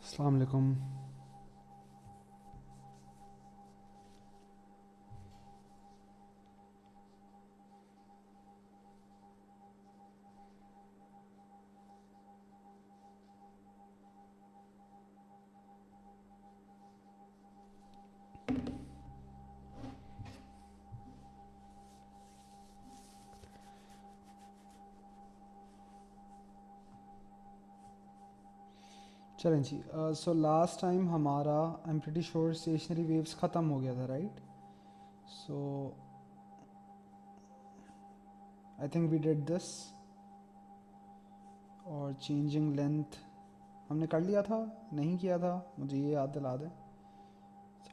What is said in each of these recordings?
अस्सलाम वालेकुम। चलें जी। सो लास्ट टाइम हमारा I am pretty sure stationary waves ख़त्म हो गया था, right? So I think we did this. और चेंजिंग लेंथ हमने कर लिया था, नहीं किया था, मुझे ये याद दिला दें।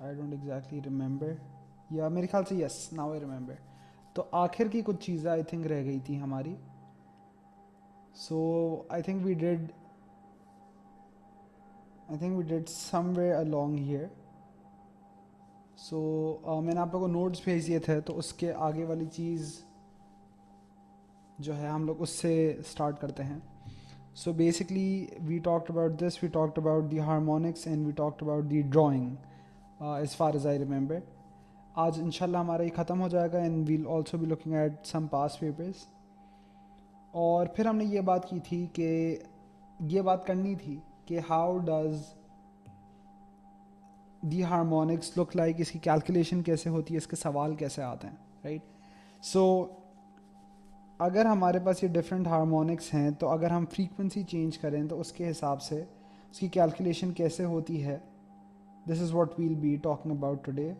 आई डोंट एग्जैक्टली रिमेंबर, या मेरे ख्याल से यस, नाउ आई रिमेंबर। तो आखिर की कुछ चीज़ें आई थिंक रह गई थी हमारी। So I think we did somewhere along here. So मैंने आप लोगों को नोट्स भेज दिए थे, तो उसके आगे वाली चीज़ जो है हम लोग उससे स्टार्ट करते हैं। So basically we talked about this, we talked about the harmonics and we talked about the drawing as far as I remember. आज इंशाल्लाह हमारा ये ख़त्म हो जाएगा and we'll also be looking at some past papers. और फिर हमने ये बात की थी कि ये बात करनी थी कि how does the harmonics look like, इसकी कैलकुलेशन कैसे होती है, इसके सवाल कैसे आते हैं, राइट? सो अगर हमारे पास ये डिफरेंट हार्मोनिक्स हैं, तो अगर हम फ्रीक्वेंसी चेंज करें तो उसके हिसाब से उसकी कैलकुलेशन कैसे होती है, this is what we'll be talking about today.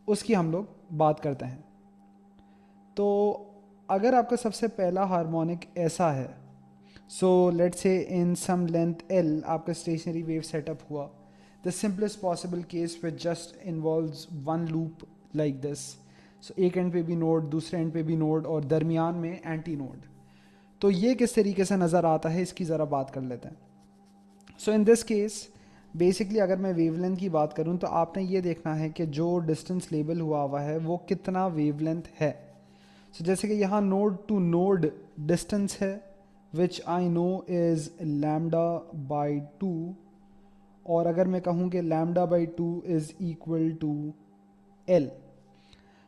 उसकी हम लोग बात करते हैं। तो अगर आपका सबसे पहला हार्मोनिक ऐसा है, so let's say in some length L आपका स्टेशनरी वेव सेटअप हुआ, the simplest possible case which just involves one loop like this. So एक एंड पे भी नोड, दूसरे एंड पे भी नोड, और दरमियान में एंटी नोड। तो ये किस तरीके से नज़र आता है, इसकी ज़रा बात कर लेते हैं। सो इन दिस केस बेसिकली अगर मैं वेवलेंथ की बात करूं, तो आपने ये देखना है कि जो डिस्टेंस लेबल हुआ है वो कितना वेवलेंथ है। जैसे कि यहाँ नोड टू नोड डिस्टेंस है, which I know is lambda by two. और अगर मैं कहूँ कि lambda by two is equal to L.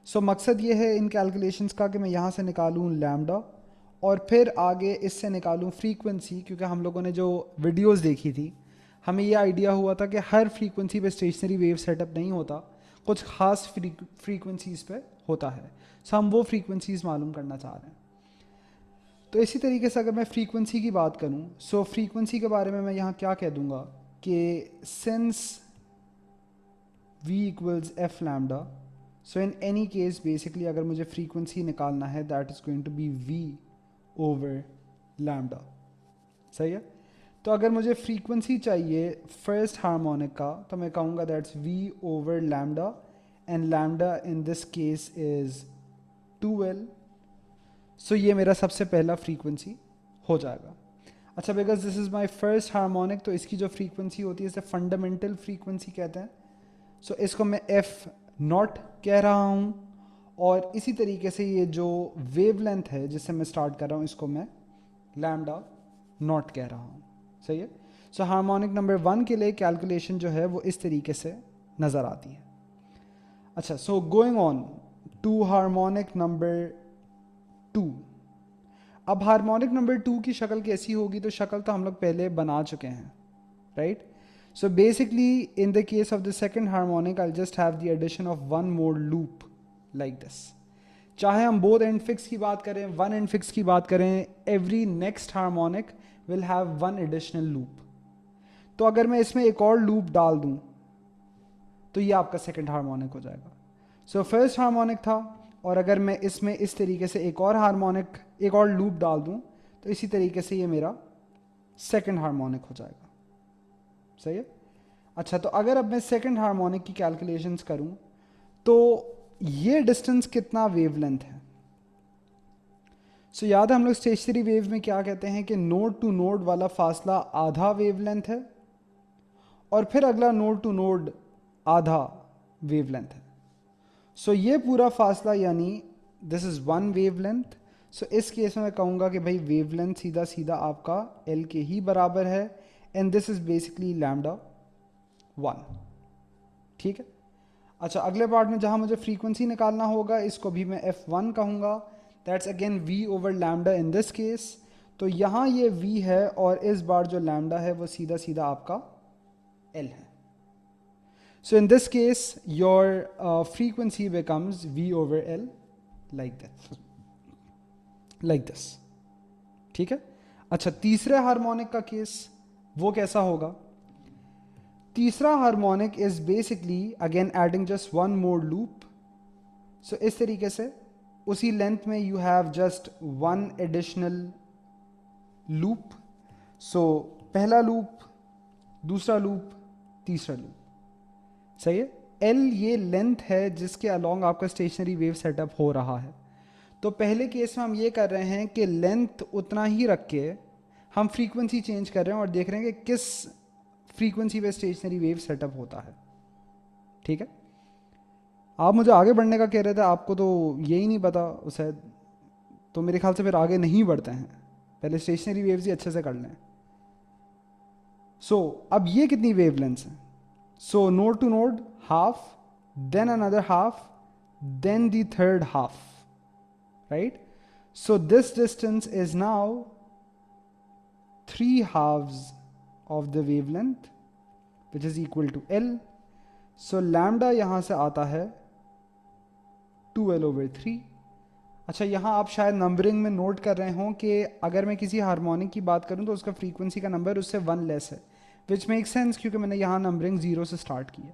मकसद ये है इन कैलकुलेशंस का कि मैं यहाँ से निकालूँ लैम्डा और फिर आगे इससे निकालूँ फ्रीक्वेंसी, क्योंकि हम लोगों ने जो वीडियोस देखी थी हमें ये आइडिया हुआ था कि हर फ्रीक्वेंसी पे स्टेशनरी वेव सेटअप नहीं होता, कुछ खास फ्रीक्वेंसीज़ पे होता है। हम वो फ्रीक्वेंसीज़ मालूम करना चाह रहे हैं। तो इसी तरीके से अगर मैं फ्रीक्वेंसी की बात करूं, फ्रीक्वेंसी के बारे में मैं यहाँ क्या कह दूंगा कि since v equals f lambda, so in any case basically अगर मुझे फ्रीक्वेंसी निकालना है that is going to be v over lambda. सही है? तो अगर मुझे फ्रीक्वेंसी चाहिए फर्स्ट हार्मोनिक का, तो मैं कहूँगा that's v over lambda, and lambda in this case is 2l। ये मेरा सबसे पहला फ्रीक्वेंसी हो जाएगा। अच्छा, because this is my first harmonic, तो इसकी जो फ्रीक्वेंसी होती है इसे फंडामेंटल फ्रीक्वेंसी कहते हैं। इसको मैं एफ नॉट कह रहा हूँ, और इसी तरीके से ये जो वेवलेंथ है जिससे मैं स्टार्ट कर रहा हूँ इसको मैं लैम्डा नॉट कह रहा हूँ। सही है? हार्मोनिक नंबर 1 के लिए कैलकुलेशन जो है वो इस तरीके से नज़र आती है। अच्छा, going on to harmonic number 2। अब हार्मोनिक नंबर 2 की शक्ल कैसी होगी, तो शक्ल तो हम लोग पहले बना चुके हैं, right? Basically in the case of the second harmonic I just have the addition of one more loop like this. चाहे हम बोथ एंड फिक्स की बात करें, वन एंड फिक्स की बात करें, every next harmonic will have one additional loop. तो अगर मैं इसमें एक और लूप डाल दूं तो ये आपका सेकंड हार्मोनिक हो जाएगा। फर्स्ट हार्मोनिक था, और अगर मैं इसमें इस तरीके से एक और हार्मोनिक, एक और लूप डाल दूं, तो इसी तरीके से ये मेरा सेकंड हार्मोनिक हो जाएगा। सही है? अच्छा, तो अगर अब मैं सेकंड हार्मोनिक की कैलकुलेशंस करूं, तो ये डिस्टेंस कितना वेवलेंथ है? सो याद है हम लोग स्टेशनरी वेव में क्या कहते हैं कि नोड टू नोड वाला फासला आधा वेवलेंथ है और फिर अगला नोड टू नोड आधा वेवलेंथ है. सो ये पूरा फासला यानी दिस इज वन वेवलेंथ. सो इस केस में मैं कहूँगा कि भाई वेवलेंथ सीधा सीधा आपका एल के ही बराबर है and this is basically lambda one. ठीक है. अच्छा, अगले पार्ट में जहाँ मुझे फ्रीक्वेंसी निकालना होगा इसको भी मैं F1 कहूँगा. That's again V over lambda in this case. तो यहाँ ये V है और इस बार जो लैम्डा है वो सीधा सीधा आपका L है. So in this case your frequency becomes V over L like that, like this. ठीक है. अच्छा, तीसरे हार्मोनिक का केस वो कैसा होगा? तीसरा harmonic is basically again adding just one more loop. So इस तरीके से उसी लेंथ में you have just one additional loop. So पहला लूप, दूसरा लूप, तीसरा लूप. सही है. एल ये लेंथ है जिसके अलोंग आपका स्टेशनरी वेव सेटअप हो रहा है. तो पहले केस में हम ये कर रहे हैं कि लेंथ उतना ही रख के हम फ्रीक्वेंसी चेंज कर रहे हैं और देख रहे हैं कि किस फ्रीक्वेंसी पे स्टेशनरी वेव सेटअप होता है. ठीक है. आप मुझे आगे बढ़ने का कह रहे थे, आपको तो यही नहीं पता उसे, तो मेरे ख्याल से फिर आगे नहीं बढ़ते हैं. पहले स्टेशनरी वेव्स ही अच्छे से कर लें. सो अब ये कितनी वेवलेंथ्स हैं? So node to node half, then another half, then the third half. Right. So this distance is now 3 halves of the wavelength which is equal to L. So lambda यहाँ से आता है 2L over 3. अच्छा, यहाँ आप शायद numbering में note कर रहे हों कि अगर मैं किसी हार्मोनिक की बात करूँ तो उसका फ्रीक्वेंसी का नंबर उससे 1 लेस है, विच मेक सेंस क्योंकि मैंने यहाँ नंबरिंग 0 से स्टार्ट की है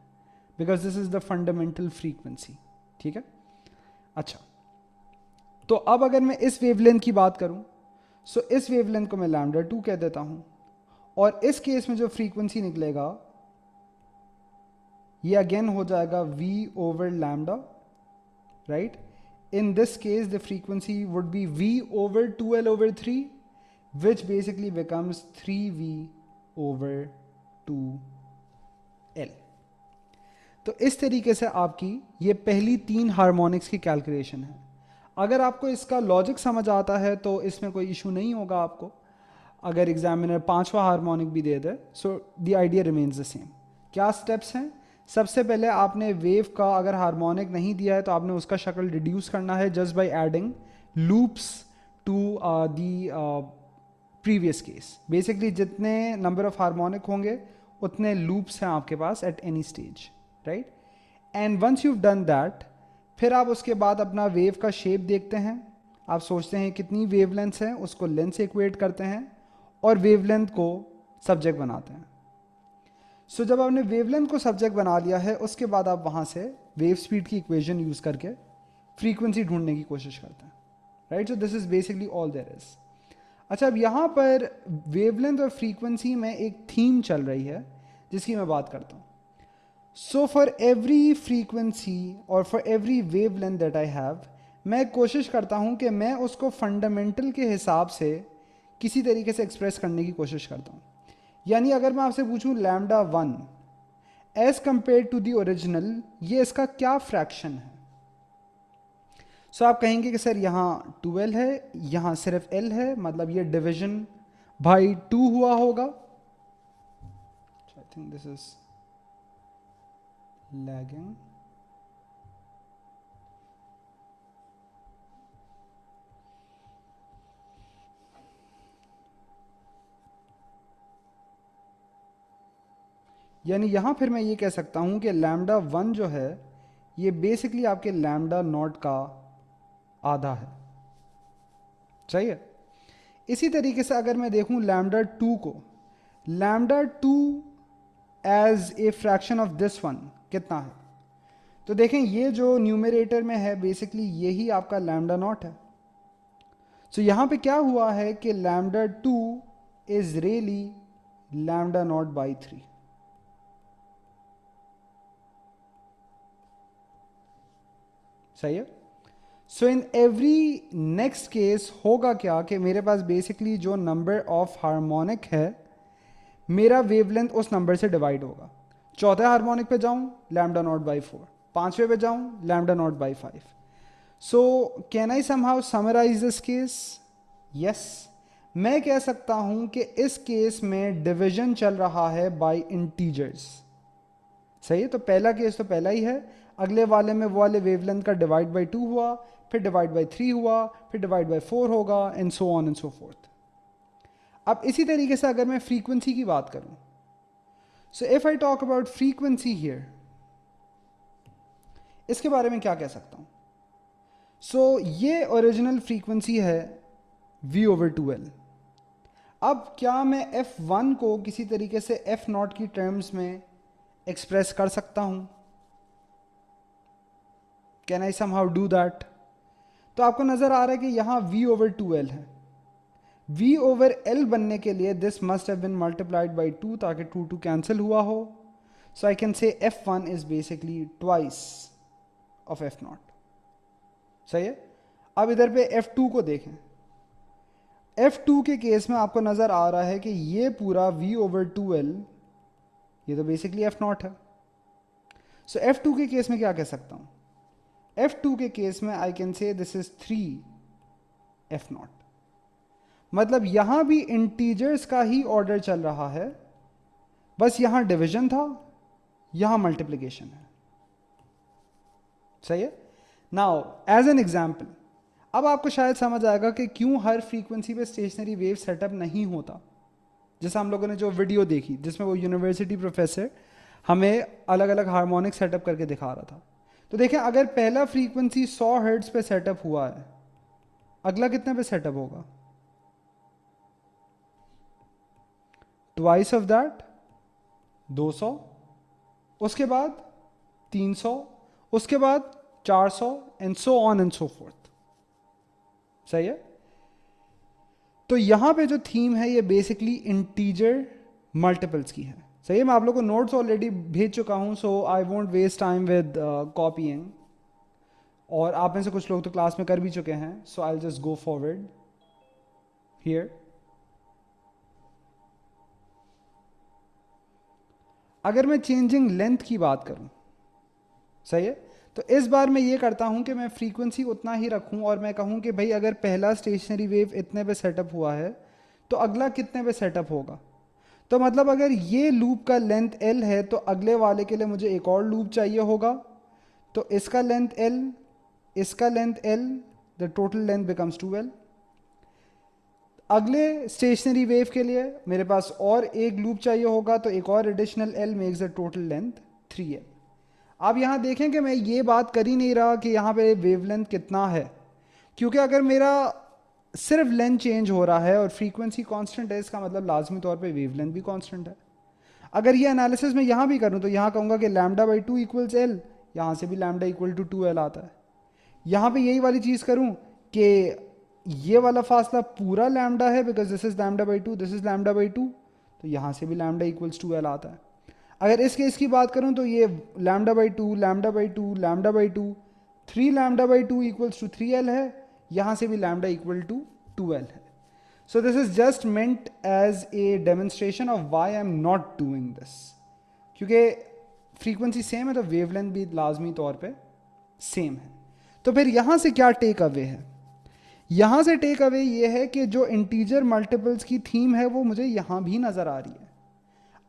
because this is the fundamental frequency. ठीक है. अच्छा, तो अब अगर मैं इस वेवलेंथ की बात करूँ, सो इस वेवलेंथ को मैं लैम्डा 2 कह देता हूँ और इस केस में जो फ्रीक्वेंसी निकलेगा ये अगेन हो जाएगा V over lambda. Right. In this case the frequency would be V over 2L over 3 which basically becomes 3V over 2L. तो इस तरीके से आपकी ये पहली 3 हार्मोनिक्स की कैलकुलेशन है. अगर आपको इसका लॉजिक समझ आता है तो इसमें कोई इशू नहीं होगा आपको. अगर एग्जामिनर 5वां हार्मोनिक भी दे दे, so the idea remains the same. क्या स्टेप्स हैं? सबसे पहले आपने वेव का अगर हार्मोनिक नहीं दिया है तो आपने उसका शक्ल रिड्यूस करना है just by adding loops to the previous case. Basically जितने नंबर ऑफ हार्मोनिक होंगे उतने लूप्स हैं आपके पास at any stage. Right. And once you done that, फिर आप उसके बाद अपना वेव का शेप देखते हैं. आप सोचते हैं कितनी वेवलेंथ्स हैं, उसको लेंथ से इक्वेट करते हैं और वेवलेंथ को सब्जेक्ट बनाते हैं. सो जब आपने वेवलेंथ को सब्जेक्ट बना लिया है उसके बाद आप वहाँ से वेव स्पीड की इक्वेशन यूज़ करके फ्रीक्वेंसी ढूंढने की कोशिश करते हैं. Right. So this is basically all there is. अच्छा, अब यहाँ पर वेवलेंथ और फ्रीक्वेंसी में एक थीम चल रही है जिसकी मैं बात करता हूँ. सो फॉर एवरी फ्रीक्वेंसी और for every wavelength that I have, मैं कोशिश करता हूँ कि मैं उसको फंडामेंटल के हिसाब से किसी तरीके से एक्सप्रेस करने की कोशिश करता हूँ. यानी अगर मैं आपसे पूछूं lambda 1 as compare to the original, ये इसका क्या फ्रैक्शन है? सो आप कहेंगे कि सर यहाँ 2L है, यहाँ सिर्फ L है, मतलब ये डिवीजन बाई 2 हुआ होगा. I think this is lagging. यानी यहाँ फिर मैं ये कह सकता हूँ कि लैम्डा 1 जो है ये बेसिकली आपके लैम्डा नॉट का आधा है. चाहिए. इसी तरीके से अगर मैं देखूँ लैम्डा 2 को, lambda 2 as a fraction of this one कितना है? तो देखें ये जो न्यूमरेटर में है बेसिकली यही आपका लैम्डा नॉट है. सो यहाँ पे क्या हुआ है कि lambda 2 is really lambda naught by 3. सही है। So in every next case होगा क्या कि मेरे पास बेसिकली जो नंबर ऑफ हार्मोनिक है मेरा वेवलेंथ उस नंबर से डिवाइड होगा। चौथे हार्मोनिक पे जाऊं लैम्डा नॉट बाई 4, पांचवे पे जाऊं lambda naught by 5। So can I somehow summarise this case? Yes, मैं कह सकता हूं कि इस केस में डिवीजन चल रहा है बाय इंटीजर्स। सही है, तो पहला केस तो पहला ही है, अगले वाले में वो वाले वेवलेंथ का डिवाइड बाई 2 हुआ, फिर डिवाइड बाई 3 हुआ, फिर डिवाइड बाई 4 होगा, and so on and so fourth. अब इसी तरीके से अगर मैं फ्रीक्वेंसी की बात करूं, so if I talk about frequency here, इसके बारे में क्या कह सकता हूं? सो ये ओरिजिनल फ्रीक्वेंसी है v/2L। अब क्या मैं f1 को किसी तरीके से f0 की टर्म्स में एक्सप्रेस कर सकता हूं? Can I somehow do that? तो आपको नजर आ रहा है कि यहां v/2L है। v/L बनने के लिए this must have been multiplied by 2 ताकि 2 2 कैंसिल हुआ हो। सो आई कैन से f1 is basically twice of f0। सही है। अब इधर पे f2 को देखें। f2 के केस में आपको नजर आ रहा है कि ये पूरा v/2L ये तो बेसिकली f0 है। सो f2 के केस में क्या कह सकता हूं? f2 के केस में आई can say this is 3f0। मतलब यहां भी इंटीजर्स का ही ऑर्डर चल रहा है, बस यहां डिवीजन था, यहां मल्टीप्लिकेशन है। सही है। नाउ एज एन एग्जाम्पल, अब आपको शायद समझ आएगा कि क्यों हर फ्रीक्वेंसी पे स्टेशनरी वेव सेटअप नहीं होता। जैसे हम लोगों ने जो वीडियो देखी जिसमें वो यूनिवर्सिटी प्रोफेसर हमें अलग अलग हार्मोनिक सेटअप करके दिखा रहा था, तो देखें अगर पहला फ्रीक्वेंसी 100 हर्ट्ज पे सेटअप हुआ है, अगला कितने पे सेटअप होगा? ट्वाइस ऑफ दैट 200, उसके बाद 300, उसके बाद 400 and so on and so fourth. सही है। तो यहां पे जो थीम है ये बेसिकली इंटीजर मल्टीपल्स की है। सही है। मैं आप लोगों को नोट्स ऑलरेडी भेज चुका हूं, so I won't waste time with copying, और आप में से कुछ लोग तो क्लास में कर भी चुके हैं, so I just go forward here. अगर मैं चेंजिंग लेंथ की बात करूं, सही है, तो इस बार मैं ये करता हूं कि मैं फ्रीक्वेंसी उतना ही रखूं और मैं कहूं कि भाई अगर पहला स्टेशनरी वेव इतने पे सेटअप हुआ है तो अगला कितने पे सेटअप होगा। तो मतलब अगर ये लूप का लेंथ L है तो अगले वाले के लिए मुझे एक और लूप चाहिए होगा, तो इसका लेंथ L, इसका length L, the total length becomes 2L। अगले स्टेशनरी वेव के लिए मेरे पास और एक लूप चाहिए होगा, तो एक और additional L makes the total length 3L। आप यहां देखें कि मैं ये बात कर ही नहीं रहा कि यहां पे वेवलेंथ कितना है, क्योंकि अगर मेरा सिर्फ लेंथ चेंज हो रहा है और फ्रीक्वेंसी कांस्टेंट है, इसका मतलब लाजमी तौर पे वेवलेंथ भी कांस्टेंट है। अगर ये एनालिसिस मैं यहां भी करूं तो यहां कहूंगा कि लैम्डा बाई 2 इक्वल्स L, यहां से भी लैम्डा इक्वल टू 2L आता है। यहां पे यही वाली चीज करूं कि ये वाला फासला पूरा लैम्डा है because this is lambda by 2, this is lambda by 2, तो यहां से भी लैम्डा इक्वल्स 2L आता है। अगर इस केस की बात करूं तो ये lambda by 2, lambda by 2, lambda by 2, 3 lambda by 2 equals to 3L है, यहां से भी लैम्डा इक्वल टू 2L है। So this is just meant as a demonstration of why I am not doing this, क्योंकि फ्रीक्वेंसी सेम है तो wavelength भी लाजमी तौर पे सेम है। तो फिर यहां से क्या टेक अवे है? यहां से टेक अवे ये है कि जो इंटीजर मल्टीपल्स की थीम है वो मुझे यहां भी नजर आ रही है।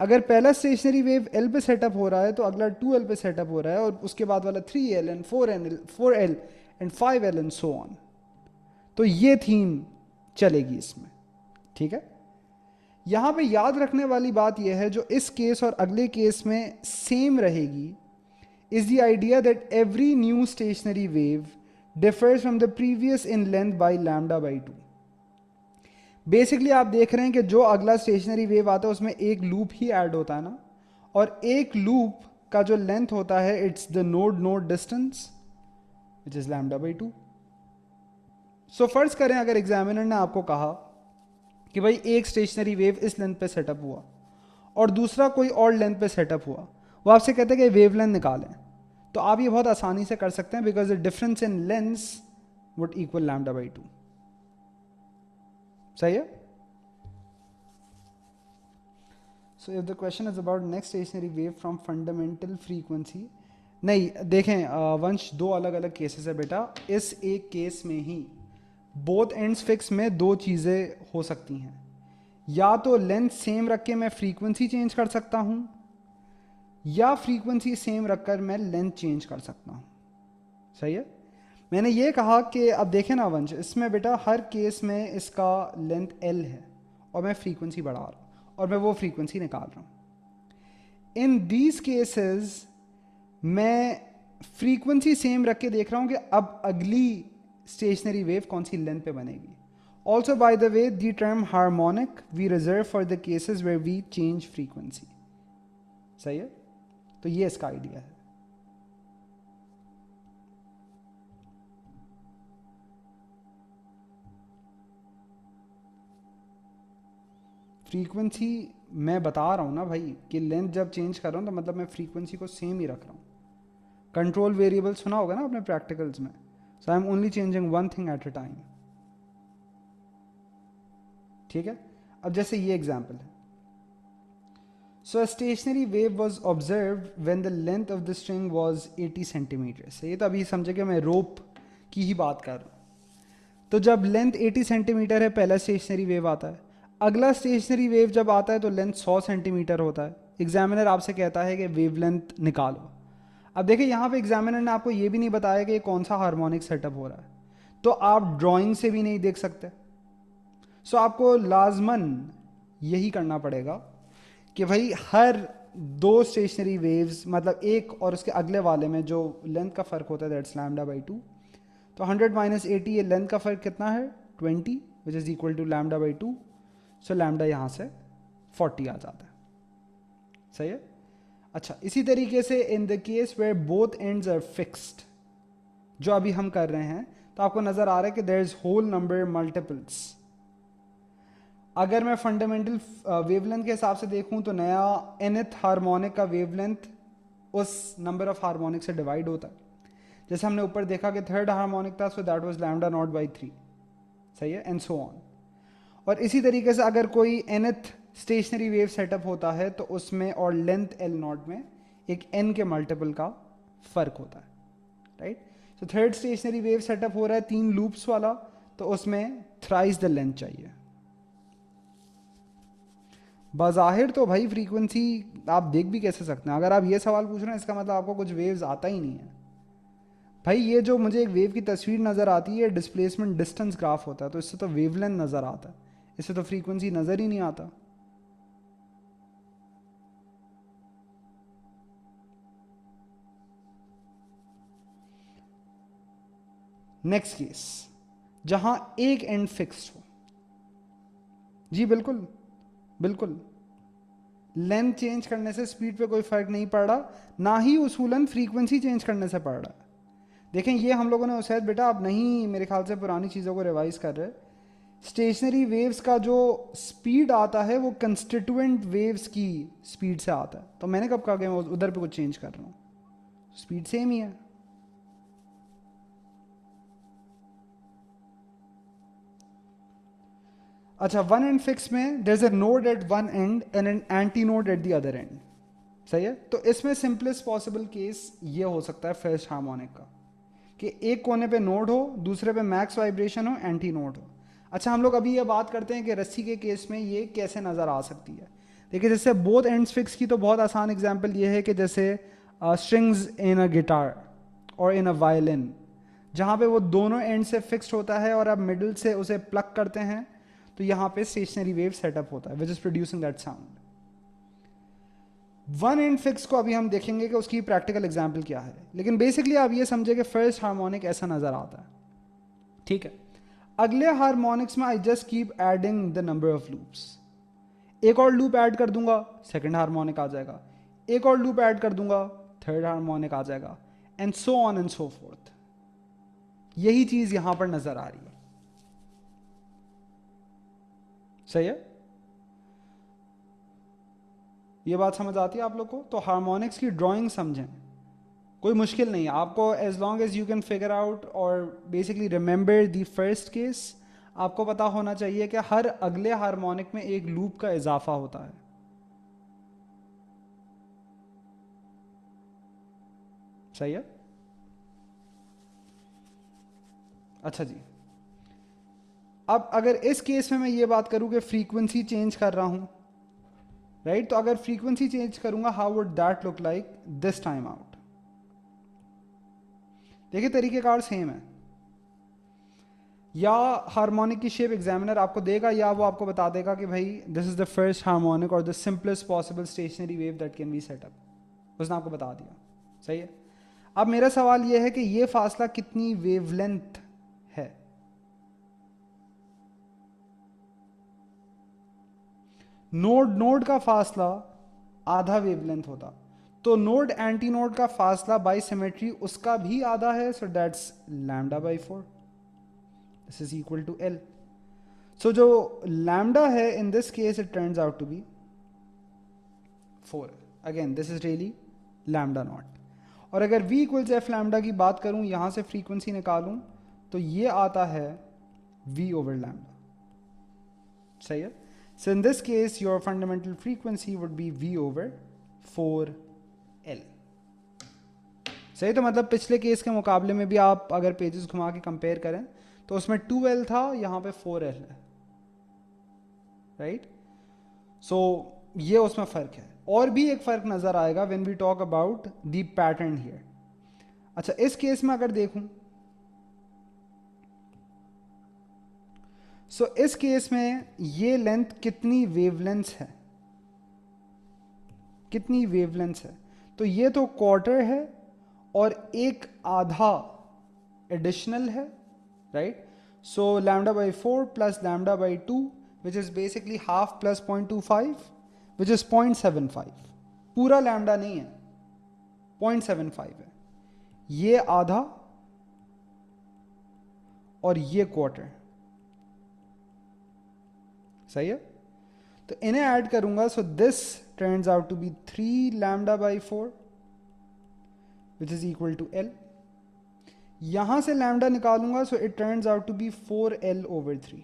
अगर पहला स्टेशनरी वेव L पे सेटअप हो रहा है तो अगला 2L पे सेटअप हो रहा है, और उसके बाद वाला 3L and 4L and 5L and so on. तो ये थीम चलेगी इसमें। ठीक है। यहां पे याद रखने वाली बात यह है जो इस केस और अगले केस में सेम रहेगी, is the idea that every new stationary wave differs from the previous in length by lambda by 2। Basically आप देख रहे हैं कि जो अगला स्टेशनरी वेव आता है उसमें एक लूप ही ऐड होता है ना, और एक लूप का जो लेंथ होता है it's the node node distance which is lambda by 2। सो फर्ज करें अगर एग्जामिनर ने आपको कहा कि भाई एक स्टेशनरी वेव इस लेंथ पे सेटअप हुआ और दूसरा कोई और लेंथ पे सेटअप हुआ, वो आपसे कहते हैं कि वेव लेंथ निकालें, तो आप ये बहुत आसानी से कर सकते हैं, because the difference in lens would equal lambda by 2। सही है। So if the question is about next stationary wave from fundamental frequency, नहीं देखें वंश, दो अलग अलग केसेस है बेटा। इस एक केस में ही बोथ एंड्स फिक्स में दो चीज़ें हो सकती हैं, या तो लेंथ सेम रख के मैं फ्रीक्वेंसी चेंज कर सकता हूं, या फ्रीक्वेंसी सेम रखकर मैं लेंथ चेंज कर सकता हूं। सही है। मैंने ये कहा कि अब देखें ना वंश, इसमें बेटा हर केस में इसका लेंथ एल है और मैं फ्रीक्वेंसी बढ़ा रहा हूं और मैं वो फ्रीक्वेंसी निकाल रहा हूं। इन दीज केसेस मैं फ्रीक्वेंसी सेम रख के देख रहा हूं कि अब अगली स्टेशनरी वेव कौन सी लेंथ पे बनेगी। Also by the way the term harmonic we reserve for the cases where we change frequency. सही है। तो ये इसका आइडिया है। फ्रीक्वेंसी मैं बता रहा हूं ना भाई कि लेंथ जब चेंज कर रहा हूं तो मतलब मैं फ्रीक्वेंसी को सेम ही रख रहा हूं। कंट्रोल वेरिएबल सुना होगा ना अपने प्रैक्टिकल्स में। So I am only changing one thing at a time. ठीक है। अब जैसे ये एग्जांपल है। So a stationary wave was observed when the length of the string was 80 centimetre. से ये तो अभी समझे कि मैं रोप की ही बात कर रहा हूं। तो जब लेंथ 80 सेंटीमीटर है पहला स्टेशनरी वेव आता है। अगला स्टेशनरी वेव जब आता है तो लेंथ 100 सेंटीमीटर होता है। एग्जामिनर आपसे कहता है कि वेव लेंथ निकालो। अब देखिए यहाँ पे एग्जामिनर ने आपको ये भी नहीं बताया कि ये कौन सा हार्मोनिक सेटअप हो रहा है, तो आप ड्राइंग से भी नहीं देख सकते। सो आपको लाजमन यही करना पड़ेगा कि भाई हर दो स्टेशनरी वेव्स, मतलब एक और उसके अगले वाले में जो लेंथ का फ़र्क होता है दैट्स लैम्डा बाई 2। तो 100 माइनस 80, ये लेंथ का फ़र्क कितना है 20, which is equal to lambda by 2। So lambda यहाँ से 40 आ जाता है। सही है। अच्छा, इसी तरीके से in the case where both ends are fixed, जो अभी हम कर रहे हैं, तो आपको नजर आ रहा है कि there is whole number multiples. अगर मैं फंडामेंटल वेवलेंथ के हिसाब से देखूं तो नया nth हार्मोनिक का वेवलेंथ उस नंबर ऑफ हार्मोनिक से डिवाइड होता है। जैसे हमने ऊपर देखा कि थर्ड हार्मोनिक था, so that was lambda naught by 3। सही है, एंड सो ऑन। और इसी तरीके से अगर कोई nth स्टेशनरी वेव सेटअप होता है तो उसमें और लेंथ एल नॉट में एक n के मल्टीपल का फर्क होता है। Right. So third stationery wave setup हो रहा है 3 लूप्स वाला, तो उसमें थ्राइस द लेंथ चाहिए। बाज़ाहिर तो भाई फ्रीक्वेंसी आप देख भी कैसे सकते हैं। अगर आप ये सवाल पूछ रहे हैं इसका मतलब आपको कुछ वेव्स आता ही नहीं है। भाई ये जो मुझे एक वेव की तस्वीर नज़र आती है, डिस्प्लेसमेंट डिस्टेंस ग्राफ होता है, तो इससे तो वेवलेंथ नज़र आता है, इससे तो फ्रीक्वेंसी नज़र ही नहीं आता। नेक्स्ट केस जहां एक एंड फिक्स्ड हो। जी बिल्कुल बिल्कुल। लेंथ चेंज करने से स्पीड पे कोई फर्क नहीं पड़ रहा, ना ही उसूलन फ्रीक्वेंसी चेंज करने से पड़ रहा है। देखें ये हम लोगों ने शायद बेटा आप नहीं, मेरे ख्याल से पुरानी चीज़ों को रिवाइज कर रहे। स्टेशनरी वेव्स का जो स्पीड आता है वो कंस्टिट्यूएंट वेव्स की स्पीड से आता है। तो मैंने कब कहा कि मैं उधर पे कुछ चेंज कर रहा हूँ, स्पीड सेम ही है। अच्छा, वन एंड फिक्स में there is a node at one end and an anti node at the other end. सही है। तो इसमें सिंपलेस्ट पॉसिबल केस ये हो सकता है फर्स्ट हार्मोनिक का, कि एक कोने पे नोड हो, दूसरे पे मैक्स वाइब्रेशन हो, एंटी नोड हो। अच्छा, हम लोग अभी ये बात करते हैं कि रस्सी के केस में ये कैसे नज़र आ सकती है। देखिए जैसे बोथ एंड्स फिक्स की तो बहुत आसान एग्जांपल ये है कि जैसे स्ट्रिंग्स इन अ गिटार और इन अ वायलिन, जहाँ पे वो दोनों एंड से फिक्स्ड होता है और आप मिडिल से उसे प्लग करते हैं, तो यहाँ पे स्टेशनरी वेव सेटअप होता है which is producing that sound. One end fix को अभी हम देखेंगे कि उसकी प्रैक्टिकल एग्जाम्पल क्या है, लेकिन बेसिकली आप ये समझे कि फर्स्ट हार्मोनिक ऐसा नजर आता है। ठीक है। अगले हार्मोनिक्स में I just keep adding the number of loops. एक और लूप ऐड कर दूंगा, सेकंड हार्मोनिक आ जाएगा। एक और लूप ऐड कर दूंगा, थर्ड हार्मोनिक आ जाएगा, and so on and so fourth. यही चीज यहां पर नजर आ रही है। सही है। ये बात समझ आती है आप लोग को? तो हार्मोनिक्स की ड्राइंग समझें, कोई मुश्किल नहीं है आपको, as long as you can figure out और basically remember the first case, आपको पता होना चाहिए कि हर अगले हार्मोनिक में एक लूप का इजाफा होता है। सही है। अच्छा जी, अब अगर इस केस में मैं ये बात करूं कि फ्रीक्वेंसी चेंज कर रहा हूं, राइट, तो अगर फ्रीक्वेंसी चेंज करूंगा, how would that look like this time out. देखिए तरीकेकार सेम है, या हार्मोनिक की शेप एग्जामिनर आपको देगा, या वो आपको बता देगा कि भाई this is the first harmonic और the simplest possible stationary wave that can be set up, उसने आपको बता दिया। सही है। अब मेरा सवाल यह है कि ये फासला कितनी वेवलेंथ है। नोड नोड का फासला आधा वेवलेंथ होता, तो नोड एंटी नोड का फासला बाय सिमेट्री उसका भी आधा है, so that's lambda by 4, this is equal to L. So जो लैम्डा है in this case it turns out to be 4, again this is really lambda naught. और अगर v इक्वल्स एफ लैम्डा की बात करूं, यहां से फ्रीक्वेंसी निकालूं, तो ये आता है v ओवर लैम्डा। सही है। So in this case your fundamental frequency would be v over 4l। सही, तो मतलब पिछले केस के मुकाबले में भी आप अगर पेजेस घुमा के कंपेयर करें तो उसमें 2l था, यहां पे 4l है, राइट। सो ये उसमें फ़र्क है। और भी एक फ़र्क नज़र आएगा when we talk about the pattern here. अच्छा, इस केस में अगर देखूं, सो इस केस में ये लेंथ कितनी वेवलेंथ है, कितनी वेवलेंथ है, तो ये तो क्वार्टर है और एक आधा एडिशनल है, right. So lambda by 4 plus lambda by 2 which is basically half plus 0.25 which is 0.75, पूरा लैम्डा नहीं है, 0.75 है, ये आधा और ये क्वार्टर। सही है। तो इन्हें ऐड करूंगा, so this turns out to be 3 lambda by 4 which is equal to L. यहां से लैम्डा निकालूंगा, so it turns out to be 4l over 3।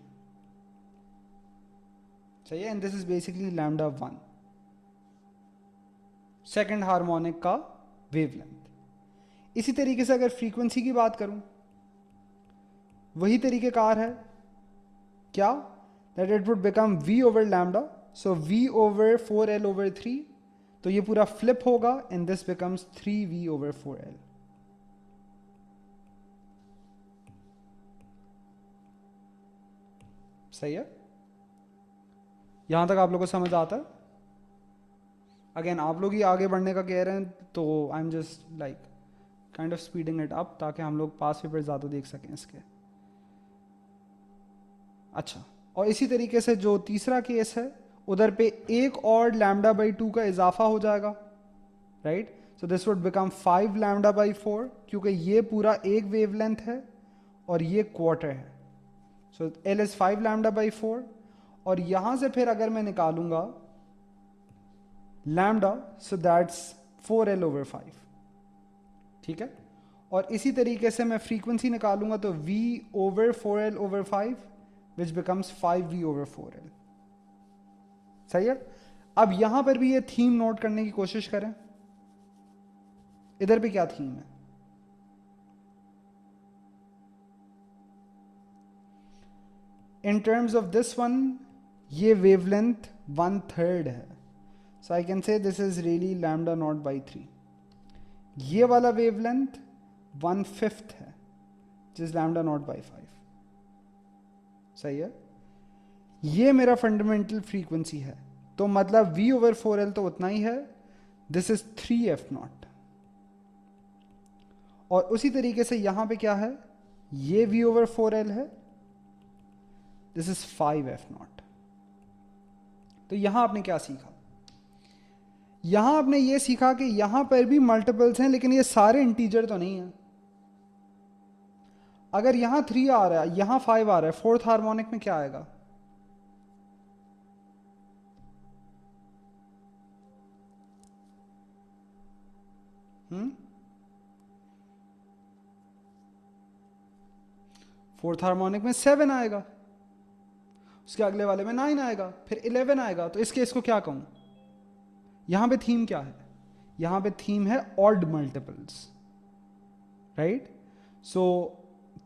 सही है। And this is basically lambda 1, second harmonic का वेवलेंथ। इसी तरीके से अगर फ्रीक्वेंसी की बात करूं, वही तरीकेकार है, क्या, that it would become v over lambda, so v over 4l over 3, तो ये पूरा फ्लिप होगा and this becomes 3v over 4l। सही है। यहां तक आप लोगों को समझ आता है। अगेन आप लोग ही आगे बढ़ने का कह रहे हैं, तो आई am just like kind of speeding it up ताकि हम लोग पास पेपर ज़्यादा देख सकें इसके। अच्छा, और इसी तरीके से जो तीसरा केस है, उधर पे एक और लैम्डा बाई 2 का इजाफा हो जाएगा, right. So this would become 5 lambda by 4, क्योंकि ये पूरा एक वेवलेंथ है और ये क्वार्टर है, so L is 5 lambda by 4। और यहां से फिर अगर मैं निकालूंगा lambda, so that's 4l over 5। ठीक है। और इसी तरीके से मैं फ्रीक्वेंसी निकालूंगा, तो v over 4l over 5 which becomes 5v over 4l। सही है। अब यहां पर भी ये थीम नोट करने की कोशिश करें, इधर भी क्या थीम है। In terms of this one, ये वेवलेंथ 1/3 है, so I can say this is really lambda naught by 3। ये वाला वेवलेंथ 1/5 है, जिस लैम्डा नॉट बाई 5। सही है। ये मेरा फंडामेंटल फ्रीक्वेंसी है, तो मतलब v ओवर 4l तो उतना ही है, दिस इज 3f0। और उसी तरीके से यहां पे क्या है, ये v ओवर 4l है, दिस इज 5f0। तो यहां आपने क्या सीखा, यहां आपने ये सीखा कि यहां पर भी मल्टीपल्स हैं, लेकिन ये सारे इंटीजर तो नहीं है। अगर यहां 3 आ रहा है, यहां 5 आ रहा है, फोर्थ हार्मोनिक में क्या आएगा, फोर्थ हार्मोनिक में 7 आएगा, उसके अगले वाले में 9 आएगा, फिर 11 आएगा। तो इस केस को क्या कहूं? यहां पे थीम क्या है? यहां पे थीम है odd multiples, right? So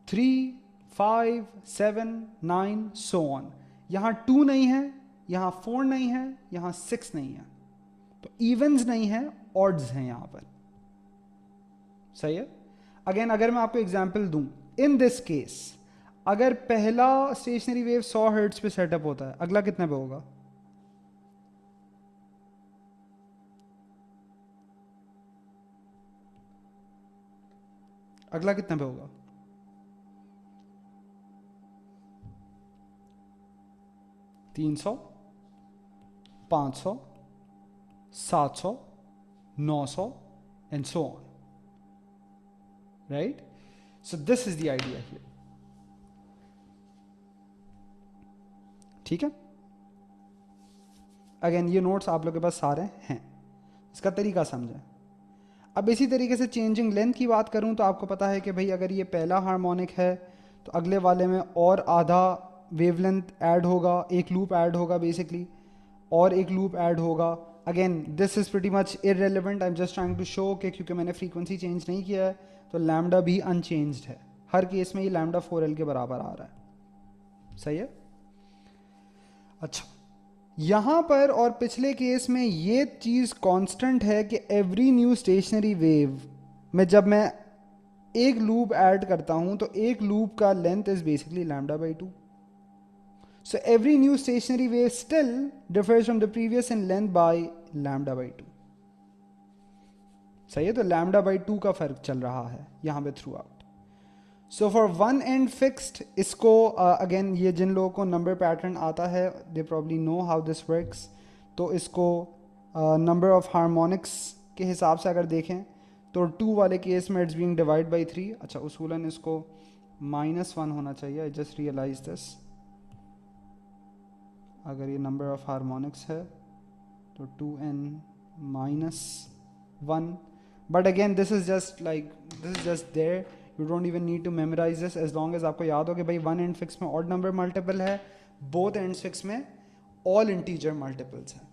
3, 5, 7, 9 so on. यहां 2 नहीं है, यहां 4 नहीं है, यहां 6 नहीं है, तो इवन्स नहीं है, ऑड्स हैं यहां पर। सही है? अगेन अगर मैं आपको एग्जांपल दूं, इन दिस केस अगर पहला स्टेशनरी वेव 100 हर्ट्ज पे सेटअप होता है, अगला कितने पे होगा? अगला कितने पे होगा? 300, 500, 700, 900 and so on, right? So this is the idea here. ठीक है? अगेन ये नोट्स आप लोगों के पास सारे हैं, इसका तरीका समझें। अब इसी तरीके से चेंजिंग लेंथ की बात करूं तो आपको पता है कि भाई अगर ये पहला हार्मोनिक है तो अगले वाले में और आधा वेवलेंथ ऐड होगा, एक लूप ऐड होगा बेसिकली, और एक लूप ऐड होगा। Again this is pretty much irrelevant, I am just trying to show कि क्योंकि मैंने फ्रीक्वेंसी चेंज नहीं किया है तो लैम्डा भी अनचेंज्ड है। हर केस में ये लैम्डा 4L के बराबर आ रहा है। सही है? अच्छा, यहां पर और पिछले केस में ये चीज कांस्टेंट है कि एवरी न्यू स्टेशनरी वेव में जब मैं एक लूप ऐड करता हूं तो एक लूप का length is basically lambda by 2। So every new stationary wave still differs from the previous in length by lambda by 2। सही है? तो लैम्डा बाई 2 का फर्क चल रहा है यहां पे through out. So for one and fixed, इसको अगेन ये जिन लोगों को नंबर पैटर्न आता है they probably know how this works. तो इसको नंबर ऑफ हार्मोनिक्स के हिसाब से अगर देखें तो 2 वाले केस में इट्स बीइंग डिवाइड बाई 3। अच्छा, उसूलन इसको -1 होना चाहिए, आई जस्ट रियलाइज दिस। अगर ये नंबर ऑफ हार्मोनिक्स है तो 2n-1, but again this is just there, you don't even need to memorise this, as long as आपको याद हो कि भाई वन एंड फिक्स में ऑड नंबर मल्टीपल है, बोथ एंड फिक्स में ऑल इंटीजर मल्टीपल्स हैं।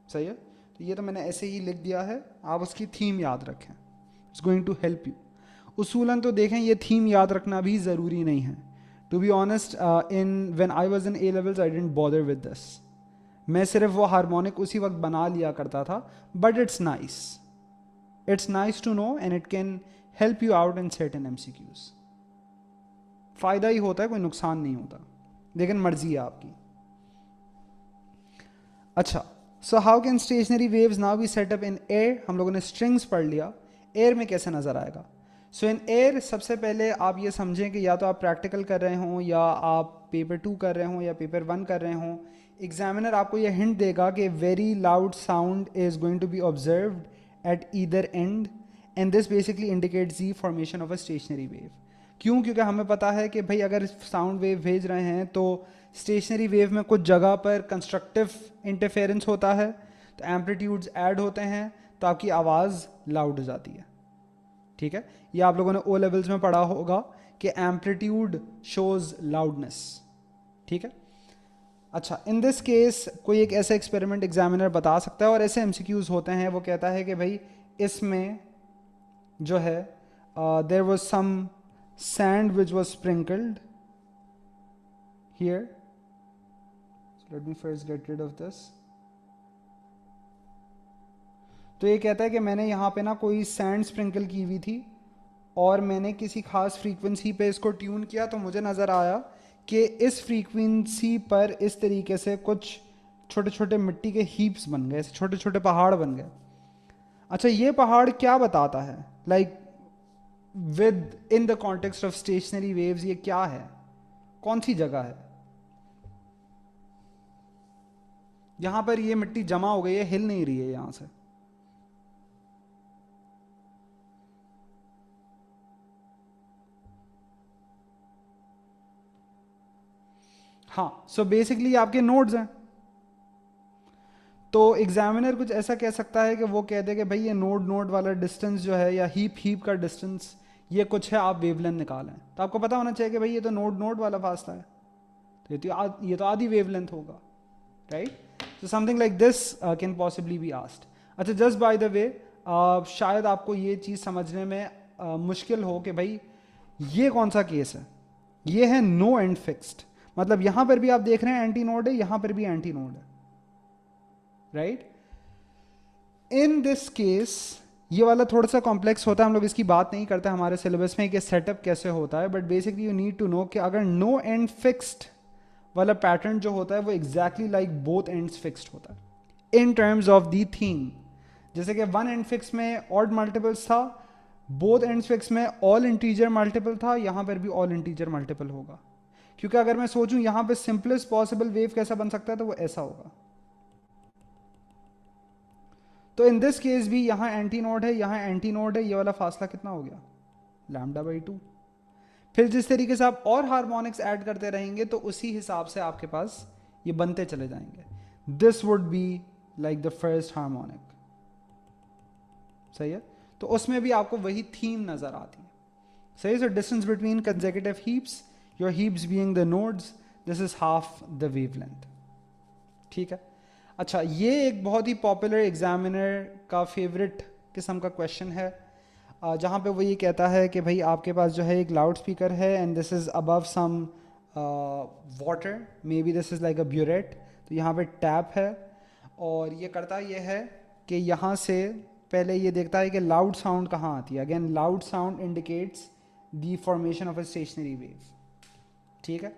सही है? तो ये तो मैंने ऐसे ही लिख दिया है, आप उसकी थीम याद रखें, it's going to help you. उसूलन तो देखें ये थीम याद रखना भी ज़रूरी नहीं है। To be honest, when I was in A levels I didn't bother with this. मैं सिर्फ वो हार्मोनिक उसी वक्त बना लिया करता था, but it's nice to know and it can help you out in certain MCQs। फायदा ही होता है, कोई नुकसान नहीं होता, लेकिन मर्जी है आपकी। अच्छा, so how can stationary waves now be set up in air? हम लोगों ने स्ट्रिंग्स पढ़ लिया, एयर में कैसे नजर आएगा? सो इन एयर सबसे पहले आप ये समझें कि या तो आप प्रैक्टिकल कर रहे हों, या आप पेपर 2 कर रहे हों, या पेपर 1 कर रहे हों, एग्जामिनर आपको ये हिंट देगा कि very loud sound is going to be observed at either end and this basically indicates the formation of a stationary wave. क्यों? क्योंकि हमें पता है कि भाई अगर साउंड वेव भेज रहे हैं तो स्टेशनरी वेव में कुछ जगह पर कंस्ट्रक्टिव इंटरफेरेंस होता है, तो एम्पलीट्यूड्स ऐड होते हैं, तो आपकी आवाज़ लाउड हो जाती है। ठीक है? ये आप लोगों ने ओ लेवल्स में पढ़ा होगा कि एम्पलीट्यूड शोज लाउडनेस। ठीक है? अच्छा, इन दिस केस कोई एक ऐसा एक्सपेरिमेंट एग्जामिनर बता सकता है, और ऐसे MCQs होते हैं, वो कहता है कि भाई इसमें जो है there was some sand which was sprinkled here, so let me first get rid of this. तो ये कहता है कि मैंने यहाँ पे ना कोई सैंड स्प्रिंकल की हुई थी और मैंने किसी खास फ्रीक्वेंसी पे इसको ट्यून किया, तो मुझे नज़र आया कि इस फ्रीक्वेंसी पर इस तरीके से कुछ छोटे छोटे मिट्टी के हीप्स बन गए, छोटे छोटे पहाड़ बन गए। अच्छा, ये पहाड़ क्या बताता है? Like with in the context of stationery waves ये क्या है? कौन सी जगह है? यहां पर ये मिट्टी जमा हो गई है, हिल नहीं रही है यहां से। हाँ, सो बेसिकली आपके नोड्स हैं। तो एग्जामिनर कुछ ऐसा कह सकता है कि वो कह दे कि भाई ये नोड वाला डिस्टेंस जो है, या हीप का डिस्टेंस, ये कुछ है, आप वेवलेंथ निकालें, तो आपको पता होना चाहिए कि भाई ये तो नोड नोड वाला फासला है, तो ये तो आधी वेवलेंथ होगा, right? So something like this can possibly be asked. अच्छा, जस्ट बाय द वे, शायद आपको ये चीज़ समझने में मुश्किल हो कि भाई ये कौन सा केस है. ये है नो एंड फिक्स्ड, मतलब यहां पर भी आप देख रहे हैं एंटी नोड है, यहां पर भी एंटी नोड है, राइट? इन दिस केस ये वाला थोड़ा सा कॉम्प्लेक्स होता है, हम लोग इसकी बात नहीं करते हमारे सिलेबस में कि सेटअप कैसे होता है, but basically you need to know कि अगर नो एंड फिक्स्ड वाला पैटर्न जो होता है वो exactly like both ends fixed होता है in terms of the theme. जैसे कि वन एंड फिक्स में ऑड मल्टीपल्स था, बोथ एंड्स फिक्स में ऑल इंटीजर मल्टीपल था, यहां पर भी ऑल इंटीजर मल्टीपल होगा. क्योंकि अगर मैं सोचूं यहां पे सिंपलेस्ट पॉसिबल वेव कैसा बन सकता है, तो वो ऐसा होगा. तो इन दिस केस भी यहां एंटी नोड है, यहां एंटी नोड है, ये वाला फासला कितना हो गया, λ/2. फिर जिस तरीके से आप और हार्मोनिक्स ऐड करते रहेंगे तो उसी हिसाब से आपके पास ये बनते चले जाएंगे. This would be like the first harmonic. सही है? तो उसमें भी आपको वही थीम नजर आती है. सही. So distance between consecutive heaps, your heaps being the nodes, this is half the wavelength. ठीक है. अच्छा, ये एक बहुत ही पॉपुलर एग्जामिनर का फेवरेट किस्म का क्वेश्चन है, जहाँ पे वो ये कहता है कि भाई आपके पास जो है एक लाउड स्पीकर है and this is above some water, maybe this is like a burette. तो यहाँ पे टैप है और ये करता ये है कि यहाँ से पहले ये देखता है कि लाउड साउंड कहाँ आती है. Again loud sound indicates the formation of a stationary wave. ठीक है.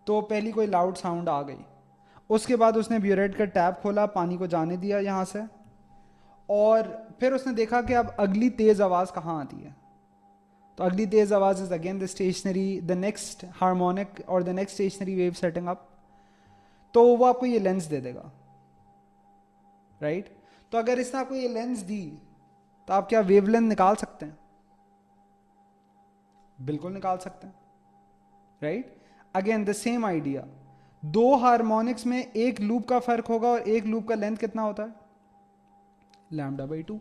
तो पहली कोई लाउड साउंड आ गई, उसके बाद उसने ब्यूरेट का टैप खोला, पानी को जाने दिया यहाँ से, और फिर उसने देखा कि अब अगली तेज आवाज़ कहाँ आती है. तो अगली तेज आवाज़ is again the stationary, the next harmonic और the next stationary wave setting up. तो वो आपको ये लेंस दे देगा, राइट? तो अगर इसने आपको ये लेंस दी तो आप क्या वेवलेंथ निकाल सकते हैं? बिल्कुल निकाल सकते हैं, right? Again the same idea, दो हार्मोनिक्स में एक लूप का फर्क होगा और एक लूप का लेंथ कितना होता है, λ/2.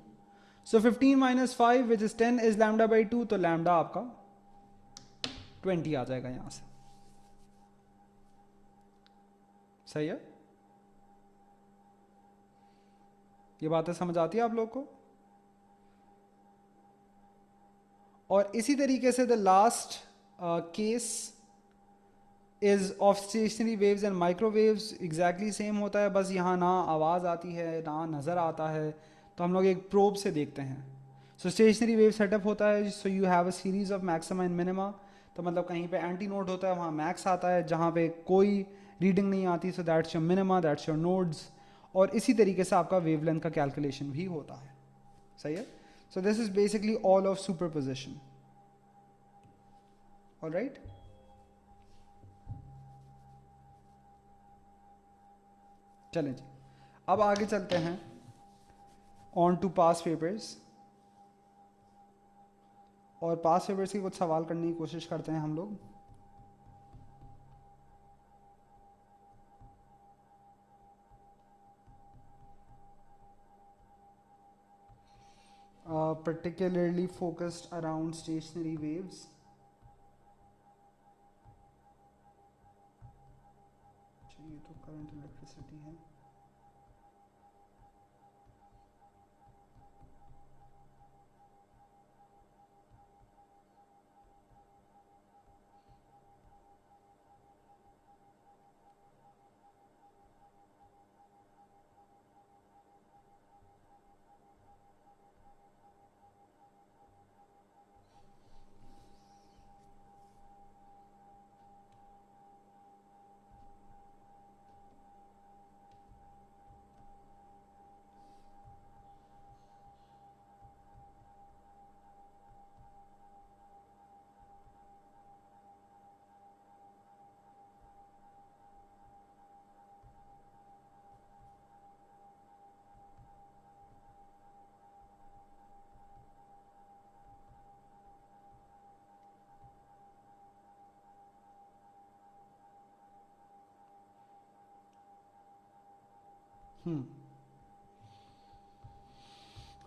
सो 15 - 5 विच इज 10 इज λ/2. तो लैम्डा आपका 20 आ जाएगा यहां से. सही है? ये बातें समझ आती है आप लोग को? और इसी तरीके से the last case is of stationery waves and microwaves. Exactly same होता है, बस यहाँ ना आवाज़ आती है ना नज़र आता है, तो हम लोग एक प्रोब से देखते हैं. सो स्टेशनरी वेव सेटअप होता है, so you have a series of maxima and minima. तो मतलब कहीं पे एंटी नोड होता है, वहाँ मैक्स आता है, जहाँ पे कोई रीडिंग नहीं आती, so that's your minima, that's your nodes. और इसी तरीके से आपका वेवलेंथ का कैलकुलेशन भी होता है. सही है? So this is basically all of superposition. Alright. चलें जी, अब आगे चलते हैं ऑन टू पास पेपर्स. और पास पेपर्स के कुछ सवाल करने की कोशिश करते हैं हम लोग. particularly focused around stationary waves. ये तो करंट इलेक्ट्रिसिटी है.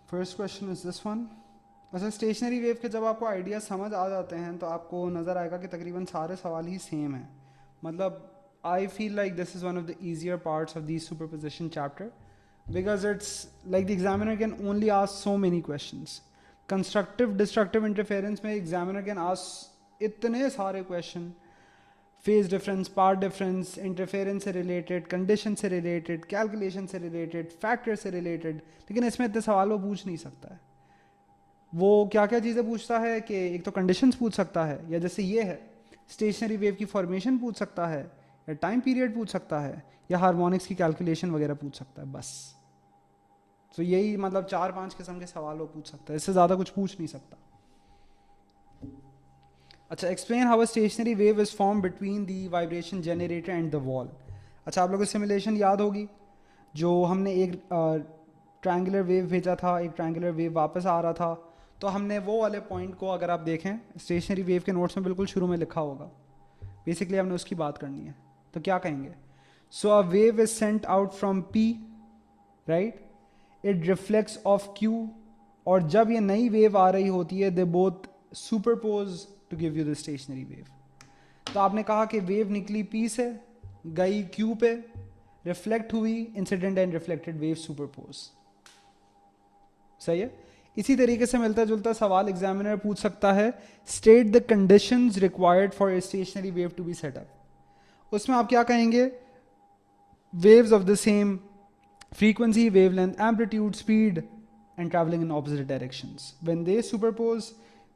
First question is this one. अच्छा, स्टेशनरी वेव के जब आपको आइडिया समझ आ जाते हैं तो आपको नज़र आएगा कि तकरीबन सारे सवाल ही सेम हैं. मतलब I feel like this is one of the easier parts of the superposition chapter because it's like the examiner can only ask so many questions. Constructive destructive interference में examiner can ask इतने सारे question, phase difference, path difference, interference से related, condition से related, calculation से related, factor से related, लेकिन इसमें इतने सवाल वो पूछ नहीं सकता है. वो क्या क्या चीज़ें पूछता है कि एक तो कंडीशंस पूछ सकता है, या जैसे ये है स्टेशनरी वेव की फॉर्मेशन पूछ सकता है, या टाइम पीरियड पूछ सकता है, या हार्मोनिक्स की कैलकुलेशन वगैरह पूछ सकता है बस. तो यही मतलब 4-5 किस्म के सवाल वो पूछ सकता है, इससे ज़्यादा कुछ पूछ नहीं सकता. अच्छा, explain how a stationary wave is form between the vibration generator and the wall. अच्छा, आप लोगों को सिमुलेशन याद होगी जो हमने एक ट्रायंगुलर वेव भेजा था, एक ट्रायंगुलर वेव वापस आ रहा था, तो हमने वो वाले पॉइंट को अगर आप देखें स्टेशनरी वेव के नोट्स में बिल्कुल शुरू में लिखा होगा. बेसिकली हमने उसकी बात करनी है, तो क्या कहेंगे? So a wave is sent out from P, right, it reflects off Q, और जब ये नई वेव आ रही होती है they both superpose to give you the stationary wave. तो आपने कहा कि वेव निकली पी से, गई क्यू पे, रिफ्लेक्ट हुई, incident and reflected wave superpose. सही है. इसी तरीके से मिलता जुलता सवाल एग्जामिनर पूछ सकता है, state the conditions required for a stationary wave to be set up. उसमें आप क्या कहेंगे? Waves of the same frequency, wavelength, amplitude, speed, and traveling in opposite directions. When they superpose,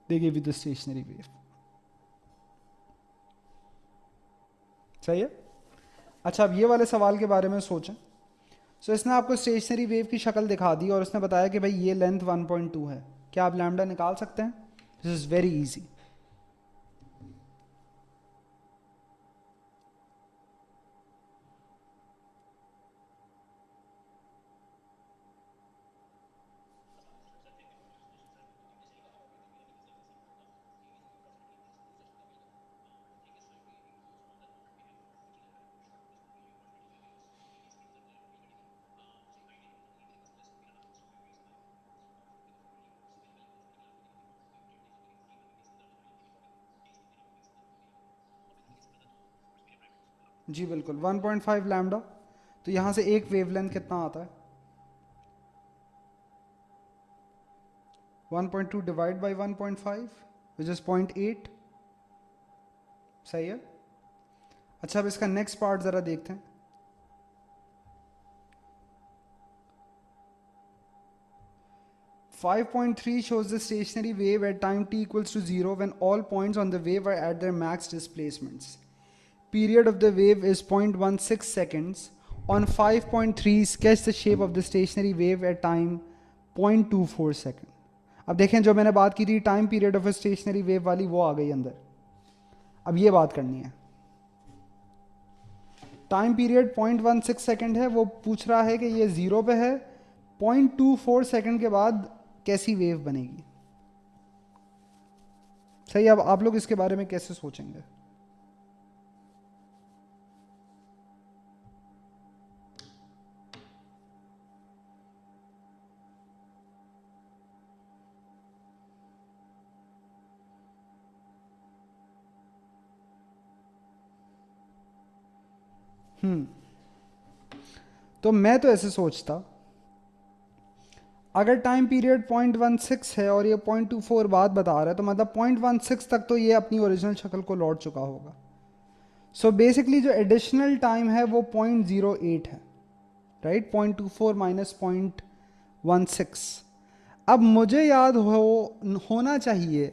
they give you the stationary wave. सही है. अच्छा, अब ये वाले सवाल के बारे में सोचें. सो इसने आपको स्टेशनरी वेव की शक्ल दिखा दी और उसने बताया कि भाई ये लेंथ 1.2 है. क्या आप लैम्डा निकाल सकते हैं? This is very easy. जी बिल्कुल, 1.5 लैम्डा. तो यहाँ से एक वेवलेंथ कितना आता है? 1.2 डिवाइड बाई 1.5 विच इज 0.8. सही है. अच्छा, अब इसका नेक्स्ट पार्ट ज़रा देखते हैं. Five point three shows the stationary wave at time t equals to 0 when all points on the wave are at their max displacements. Period of the wave is 0.16 seconds. On 5.3, sketch the shape of the stationary wave at time 0.24 second. अब देखें, जो मैंने बात की थी time period of A stationary wave वाली, वो आ गई अंदर. अब ये बात करनी है. टाइम पीरियड 0.16 सेकंड है, वो पूछ रहा है कि ये 0 पे है, 0.24 सेकंड के बाद कैसी वेव बनेगी. सही. अब आप लोग इसके बारे में कैसे सोचेंगे? तो मैं तो ऐसे सोचता, अगर टाइम पीरियड 0.16 है और ये 0.24 बाद बता रहा है, तो मतलब 0.16 तक तो ये अपनी ओरिजिनल शक्ल को लौट चुका होगा. सो बेसिकली जो एडिशनल टाइम है वो 0.08 है, राइट. 0.24 माइनस 0.16. अब मुझे याद होना चाहिए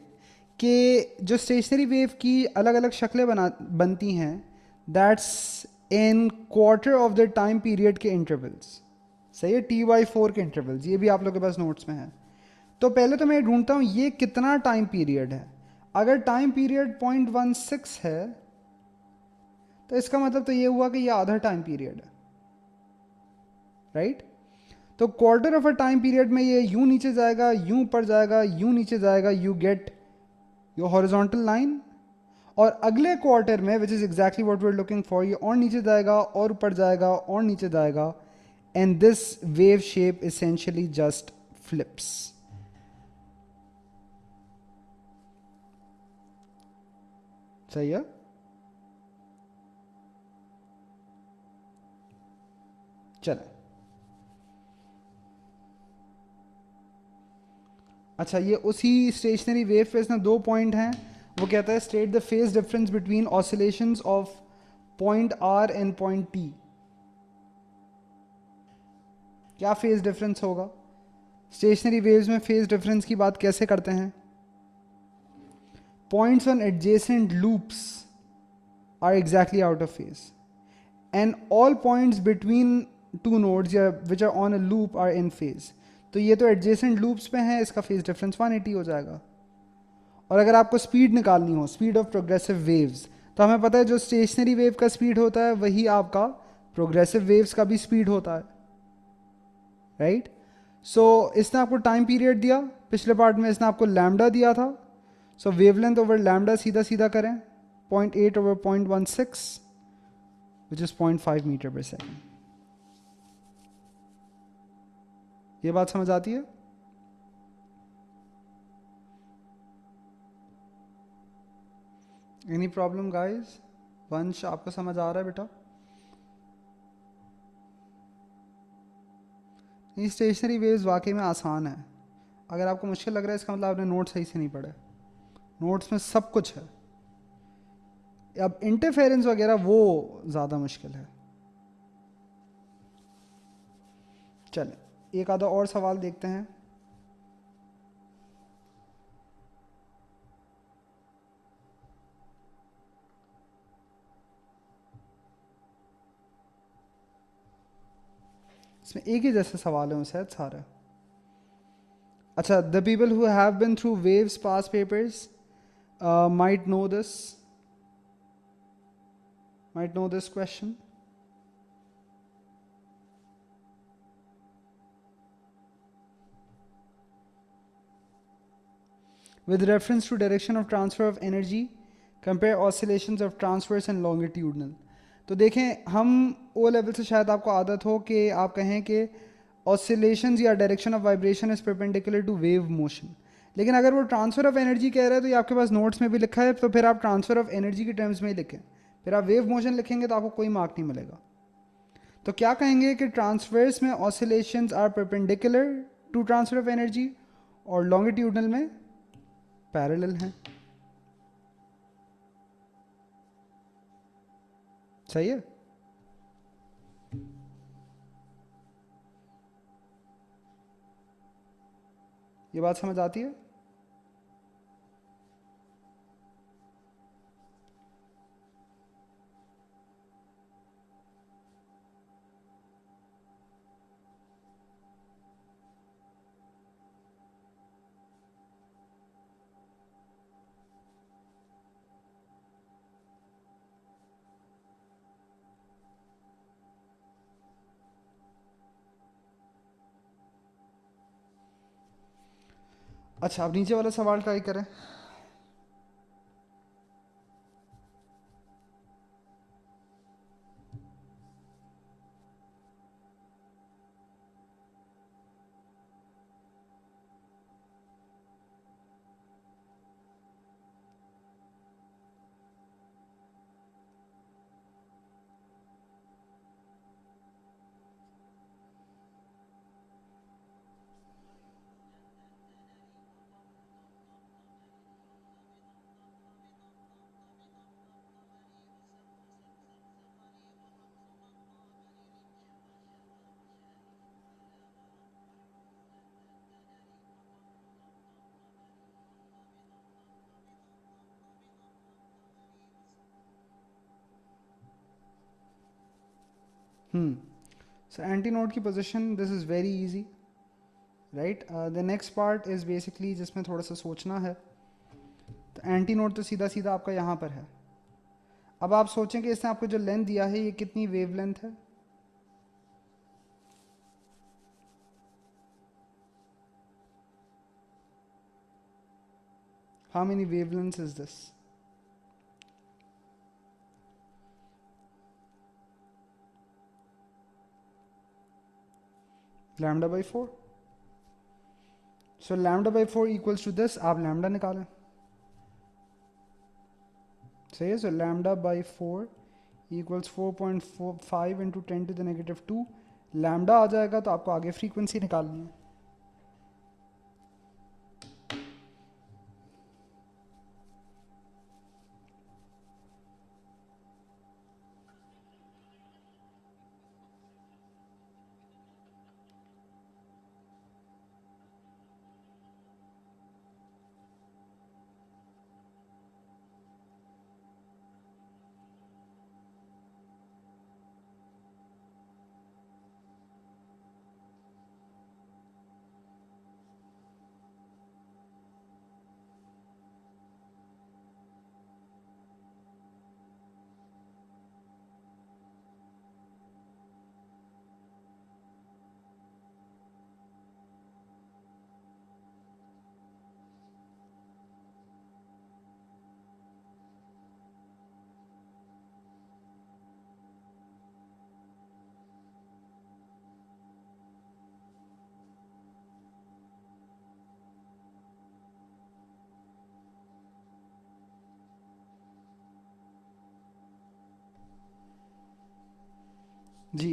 कि जो स्टेशनरी वेव की अलग अलग शक्लें बनती हैं, that's in quarter of the time period के इंटरवल्स. सही है. T/4 के इंटरवल्स, ये भी आप लोग के पास नोट्स में है. तो पहले तो मैं ढूंढता हूँ ये कितना टाइम पीरियड है. अगर टाइम पीरियड 0.16 है तो इसका मतलब तो ये हुआ कि ये आधा टाइम पीरियड है, राइट. तो quarter of a time period में ये यूं नीचे जाएगा, यूं ऊपर जाएगा, यूं नीचे जाएगा, you get your horizontal line. और अगले क्वार्टर में, which is exactly what we are looking for, ये और नीचे जाएगा और ऊपर जाएगा और नीचे जाएगा, and this wave shape essentially just flips. सही है। चले, अच्छा ये उसी स्टेशनरी वेव पे इसने 2 पॉइंट हैं। वो कहता है state the phase difference between oscillations of point R and point T. क्या फेज डिफरेंस होगा? स्टेशनरी वेव्स में फेज डिफरेंस की बात कैसे करते हैं? Points on adjacent loops are exactly out of phase and all points between two nodes या which are on a loop are in phase. तो ये तो एडजेसेंट लूप्स पे हैं, इसका फेज डिफरेंस 180 हो जाएगा। और अगर आपको स्पीड निकालनी हो, स्पीड ऑफ प्रोग्रेसिव वेव्स, तो हमें पता है जो स्टेशनरी वेव का स्पीड होता है वही आपका प्रोग्रेसिव वेव्स का भी स्पीड होता है, राइट? सो इसने आपको टाइम पीरियड दिया, पिछले पार्ट में इसने आपको लैम्डा दिया था। सो वेवलेंथ ओवर लैम्डा सीधा सीधा करें, 0.8 ओवर 0.16 विच इज 0.5 मीटर पर सेकेंड। ये बात समझ आती है? Any problem guys? वंश आपको समझ आ रहा है बेटा? ये स्टेशनरी वेव्स वाकई में आसान है। अगर आपको मुश्किल लग रहा है इसका मतलब आपने नोट्स सही से नहीं पढ़े। नोट्स में सब कुछ है। अब इंटरफेरेंस वगैरह वो ज़्यादा मुश्किल है। चलें एक आधा और सवाल देखते हैं। इसमें एक ही जैसे सवाल हैं शायद सारे। अच्छा, the people who have been through waves pass papers might know this, might know this question. With reference to direction of transfer of energy, compare oscillations of transverse and longitudinal. तो देखें, हम ओ लेवल से शायद आपको आदत हो कि आप कहें कि ऑसिलेशंस या direction of vibration is perpendicular to wave motion. लेकिन अगर वो ट्रांसफर ऑफ एनर्जी कह रहा है तो ये आपके पास नोट्स में भी लिखा है, तो फिर आप ट्रांसफर ऑफ एनर्जी के टर्म्स में ही लिखें। फिर आप वेव मोशन लिखेंगे तो आपको कोई मार्क नहीं मिलेगा। तो क्या कहेंगे कि ट्रांसवर्स में oscillations are perpendicular to transfer of energy और लॉन्गिट्यूडनल में पैरेलल हैं। सही है? ये बात समझ आती है? अच्छा, अब नीचे वाला सवाल ट्राई करें। So एंटी-नोड की position, this is very easy, right? The next part is basically जिसमें थोड़ा सा सोचना है। तो एंटी-नोड तो सीधा सीधा आपका यहाँ पर है। अब आप सोचें कि इसने आपको जो लेंथ दिया है ये कितनी वेव लेंथ है? How many wavelengths is this? Lambda by 4। So lambda by 4 equals to this. आप लैम्डा निकालें, सही है। So lambda by 4 equals 4.5 into 10⁻²। Lambda आ जाएगा तो आपको आगे फ्रीक्वेंसी निकालनी है। जी।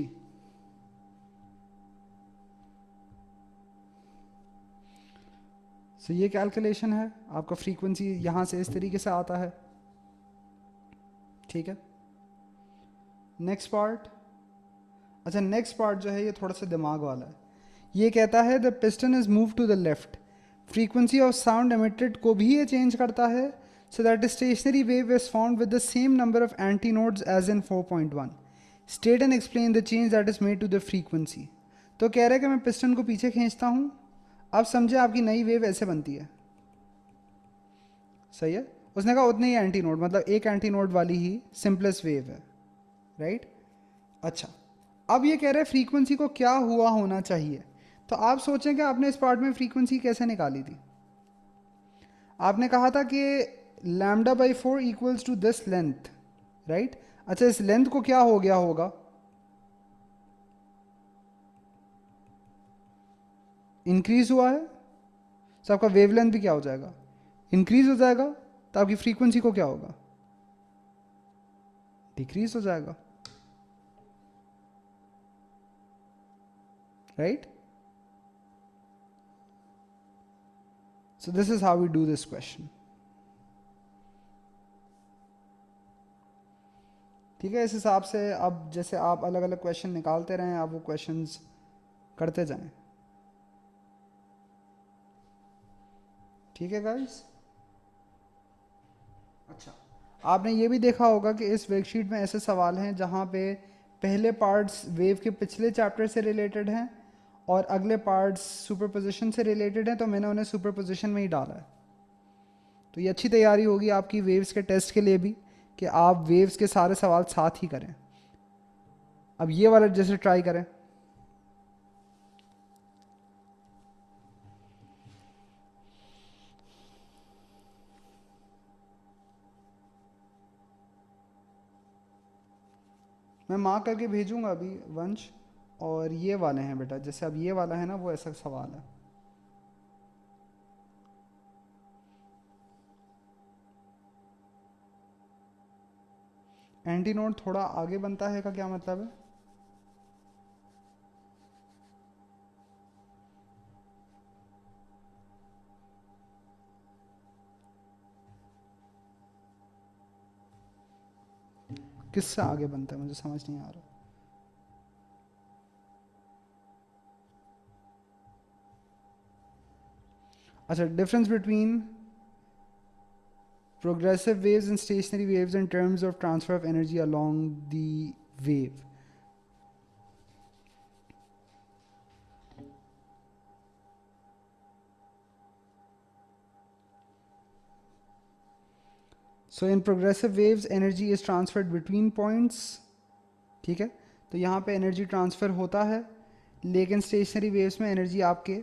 सो ये कैलकुलेशन है आपका, फ्रीक्वेंसी यहाँ से इस तरीके से आता है। ठीक है, नेक्स्ट पार्ट। अच्छा, नेक्स्ट पार्ट जो है ये थोड़ा सा दिमाग वाला है। ये कहता है the piston is move to the left, frequency of sound emitted को भी ये चेंज करता है, so that stationary wave is found with the same number of antinodes as in 4.1। State and explain the change that is made to the frequency. तो कह रहा है कि मैं पिस्टन को पीछे खींचता हूँ, अब समझे आपकी नई वेव ऐसे बनती है। सही है, उसने कहा उतने ही एंटी नोड, मतलब एक एंटी नोड वाली ही सिंपलेस्ट वेव है, राइट। अच्छा, अब ये कह रहे हैं फ्रीक्वेंसी को क्या हुआ होना चाहिए। तो आप सोचें कि आपने इस पार्ट में फ्रीक्वेंसी कैसे निकाली थी। आपने कहा था कि lambda by 4 equals to this length, right. अच्छा, इस लेंथ को क्या हो गया होगा, इंक्रीज हुआ है, तो आपका वेवलेंथ भी क्या हो जाएगा, इंक्रीज हो जाएगा। तो आपकी फ्रीक्वेंसी को क्या होगा, डिक्रीज हो जाएगा, right. So this is how we do this question. ठीक है, इस हिसाब से अब जैसे आप अलग अलग क्वेश्चन निकालते रहें, आप वो क्वेश्चंस करते जाएं। ठीक है गाइस। अच्छा, आपने ये भी देखा होगा कि इस वर्कशीट में ऐसे सवाल हैं जहाँ पे पहले पार्ट्स वेव के पिछले चैप्टर से रिलेटेड हैं और अगले पार्ट्स सुपरपोजिशन से रिलेटेड हैं, तो मैंने उन्हें सुपरपोजिशन में ही डाला है। तो ये अच्छी तैयारी होगी आपकी वेव्स के टेस्ट के लिए भी, कि आप वेव्स के सारे सवाल साथ ही करें। अब ये वाला जैसे ट्राई करें। मैं मार्क करके भेजूंगा अभी वंश। और ये वाले हैं बेटा, जैसे अब ये वाला है ना, वो ऐसा सवाल है। एंटी नोड थोड़ा आगे बनता है का क्या मतलब है, किससे आगे बनता है, मुझे समझ नहीं आ रहा। अच्छा, difference between progressive waves and stationary waves in terms of transfer of energy along the wave. So in progressive waves energy is transferred between points. ठीक है, तो यहाँ पे एनर्जी ट्रांसफ़र होता है, लेकिन स्टेशनरी वेव्स में एनर्जी आपके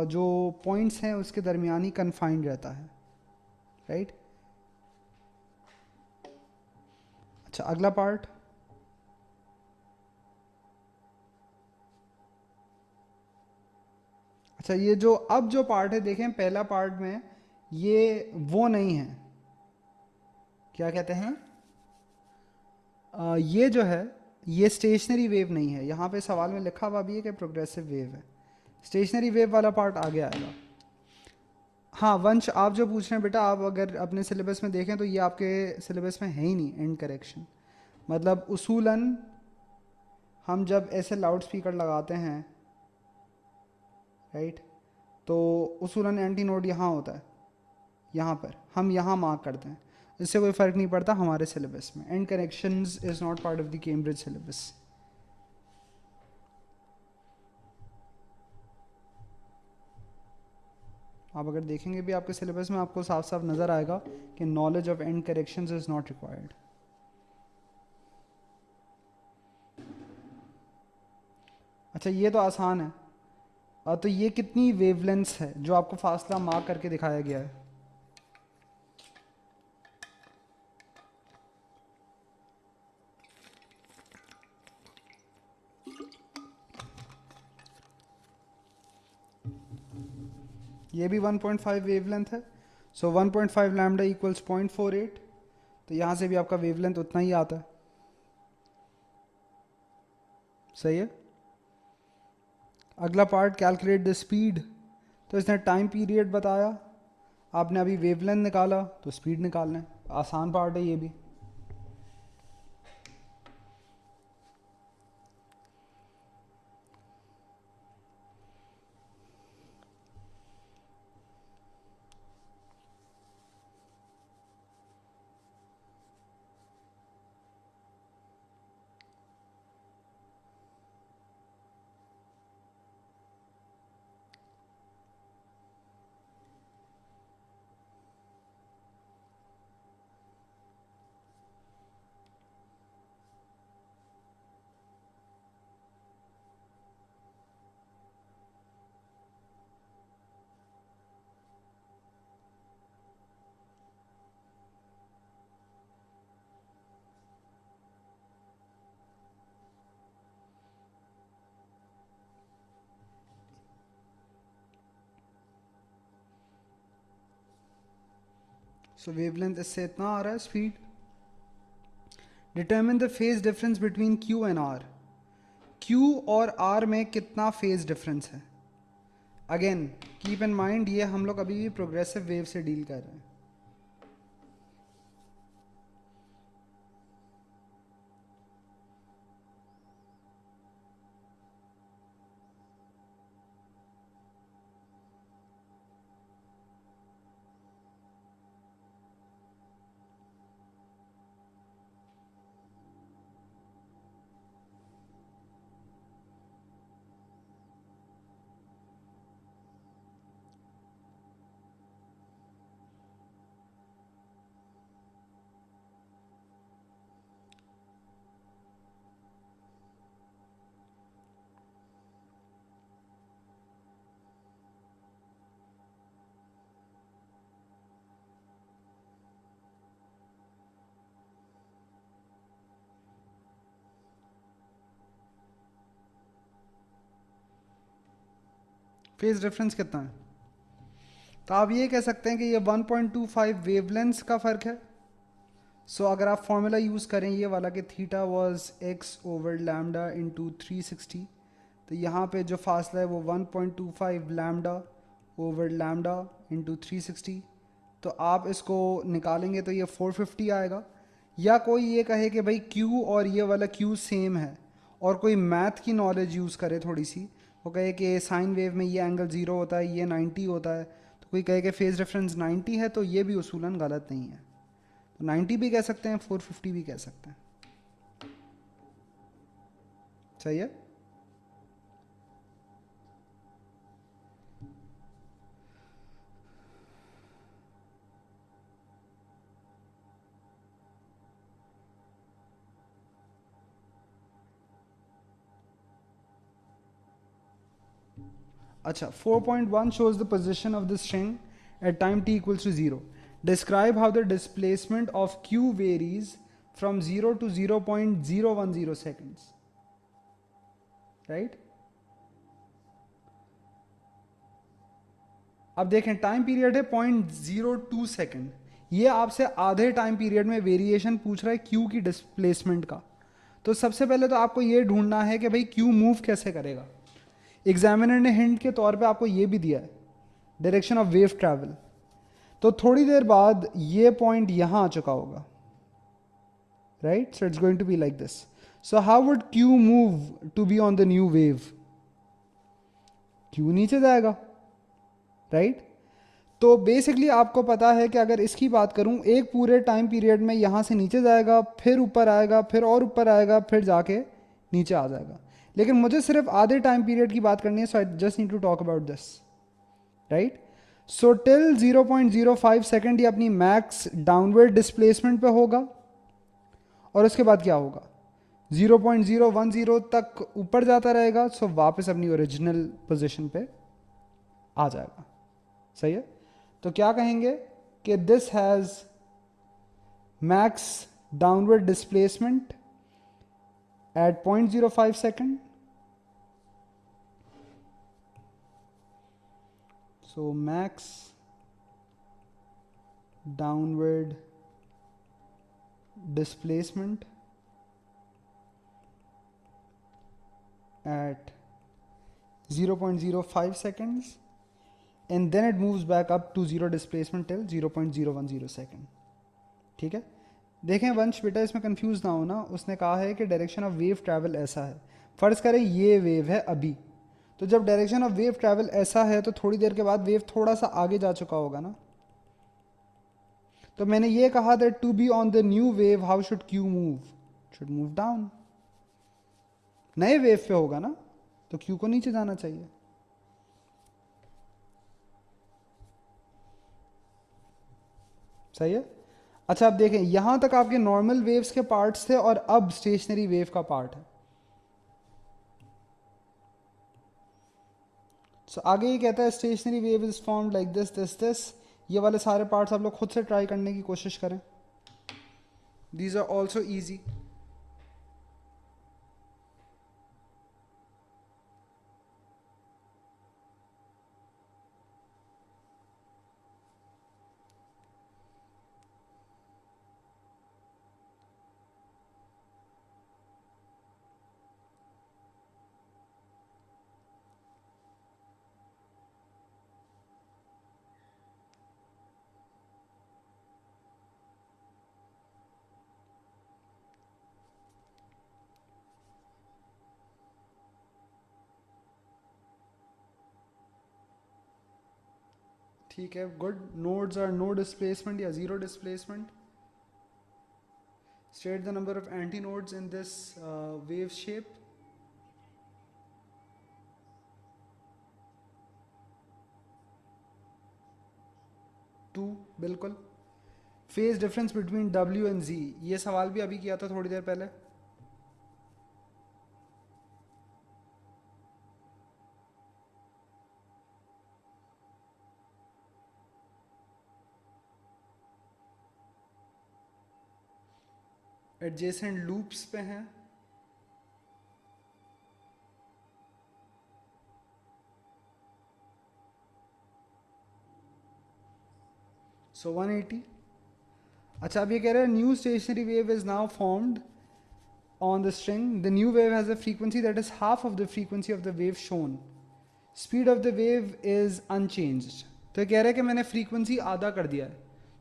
जो पॉइंट्स हैं उसके दरमियान ही कन्फाइंड रहता है, राइट। अच्छा, अगला पार्ट। अच्छा, ये जो अब जो पार्ट है देखें, पहला पार्ट में ये वो नहीं है, क्या कहते हैं, ये जो है ये स्टेशनरी वेव नहीं है, यहाँ पे सवाल में लिखा हुआ भी है कि प्रोग्रेसिव वेव है। स्टेशनरी वेव वाला पार्ट आगे आएगा। हाँ वंश, आप जो पूछ रहे हैं बेटा, आप अगर अपने सिलेबस में देखें तो ये आपके सिलेबस में है ही नहीं एंड करेक्शन। मतलब उसूलन हम जब ऐसे लाउड स्पीकर लगाते हैं, राइट, तो उसूलन एंटी नोड यहाँ होता है, यहाँ पर हम यहाँ मार्क करते हैं। इससे कोई फ़र्क नहीं पड़ता हमारे सिलेबस में। And connections is not part of the Cambridge syllabus. आप अगर देखेंगे भी आपके सिलेबस में, आपको साफ साफ नज़र आएगा कि knowledge of and corrections is not required. अच्छा ये तो आसान है। तो ये कितनी वेवलेंथ्स है जो आपको फासला मार्क करके दिखाया गया है? ये भी 1.5 वेवलेंथ है। सो 1.5 लैम्डा इक्वल्स 0.48। तो यहाँ से भी आपका वेवलेंथ उतना ही आता है। सही है। अगला पार्ट, कैलकुलेट द स्पीड। तो इसने टाइम पीरियड बताया, आपने अभी वेवलेंथ निकाला, तो स्पीड निकालना है। आसान पार्ट है ये भी। सो वेवलेंथ इससे इतना आ रहा है speed. Determine the phase difference between Q and R. Q और आर में कितना फेज डिफरेंस है? अगेन कीप इन माइंड, ये हम लोग अभी भी प्रोग्रेसिव वेव से डील कर रहे हैं। फेज डिफरेंस कितना है? तो आप ये कह सकते हैं कि ये 1.25 वेवलेंथ्स का फ़र्क है। सो अगर आप फॉर्मूला यूज़ करें ये वाला कि theta was x over lambda into 360, तो यहाँ पे जो फासला है वो 1.25 लैम्डा ओवर लैम्डा इंटू 360। तो आप इसको निकालेंगे तो ये 450 आएगा। या कोई ये कहे कि भाई Q और ये वाला Q सेम है, और कोई मैथ की नॉलेज यूज़ करे थोड़ी सी, वो कहे कि साइन वेव में ये एंगल 0 होता है, ये 90 होता है, तो कोई कहे कि फेज़ डिफरेंस 90 है, तो ये भी उसूलन गलत नहीं है। तो 90 भी कह सकते हैं, 450 भी कह सकते हैं। सही है। अच्छा, 4.1 shows the position of the string at time t equals to 0. Describe how the displacement of q varies from 0 to 0.010 seconds. Right? अब देखें टाइम पीरियड है 0.02 सेकेंड, ये आपसे आधे टाइम पीरियड में वेरिएशन पूछ रहा है क्यू की डिस्प्लेसमेंट का। तो सबसे पहले तो आपको ये ढूंढना है कि भाई क्यू मूव कैसे करेगा। एग्जामिनर ने हिंट के तौर पे आपको ये भी दिया है, डायरेक्शन ऑफ वेव ट्रैवल। तो थोड़ी देर बाद ये पॉइंट यहां आ चुका होगा, right? So it's going to be like this. So how would Q move to be on the new wave? Q नीचे जाएगा, राइट? तो बेसिकली आपको पता है कि अगर इसकी बात करूं, एक पूरे टाइम पीरियड में यहां से नीचे जाएगा, फिर ऊपर आएगा, फिर और ऊपर आएगा, फिर जाके नीचे आ जाएगा। लेकिन मुझे सिर्फ आधे टाइम पीरियड की बात करनी है, so I just need to talk about this, right? So till 0.05 second ये अपनी मैक्स डाउनवर्ड डिस्प्लेसमेंट पे होगा, और उसके बाद क्या होगा? 0.010 तक ऊपर जाता रहेगा, सो वापस अपनी ओरिजिनल पोजिशन पे आ जाएगा। सही है? तो क्या कहेंगे कि this has max downward displacement eight 0.05 second. So max downward displacement at 0.05 seconds, and then it moves back up to zero displacement till 0.010 second। ठीक है? देखें वंश बेटा, इसमें कंफ्यूज ना होना। उसने कहा है कि डायरेक्शन ऑफ वेव ट्रैवल ऐसा है। फर्ज करें ये वेव है अभी, तो जब डायरेक्शन ऑफ वेव ट्रैवल ऐसा है तो थोड़ी देर के बाद वेव थोड़ा सा आगे जा चुका होगा ना। तो मैंने ये कहा that to be on the new wave how should Q move? Should move down. नए वेव पे होगा ना, तो क्यू को नीचे जाना चाहिए। सही है? अच्छा, अब देखें, यहां तक आपके नॉर्मल वेव्स के पार्ट्स थे और अब स्टेशनरी वेव का पार्ट है। सो आगे ये कहता है stationery wave is formed like this this this. ये वाले सारे पार्ट्स आप लोग खुद से ट्राई करने की कोशिश करें। These are also easy. ठीक है, good. Nodes are no displacement या zero displacement. State the number of antinodes in this wave shape. Two, बिल्कुल। Phase difference between W and G, ये सवाल भी अभी किया था थोड़ी देर पहले। एडजेसेंट लूप्स पे हैं। सो 180। अच्छा, अब ये कह रहे हैं new stationery wave is now formed on the string. The new wave has a frequency that is half of the frequency of the wave shown. Speed of the wave is unchanged. तो कह रहे हैं कि मैंने frequency आधा कर दिया है,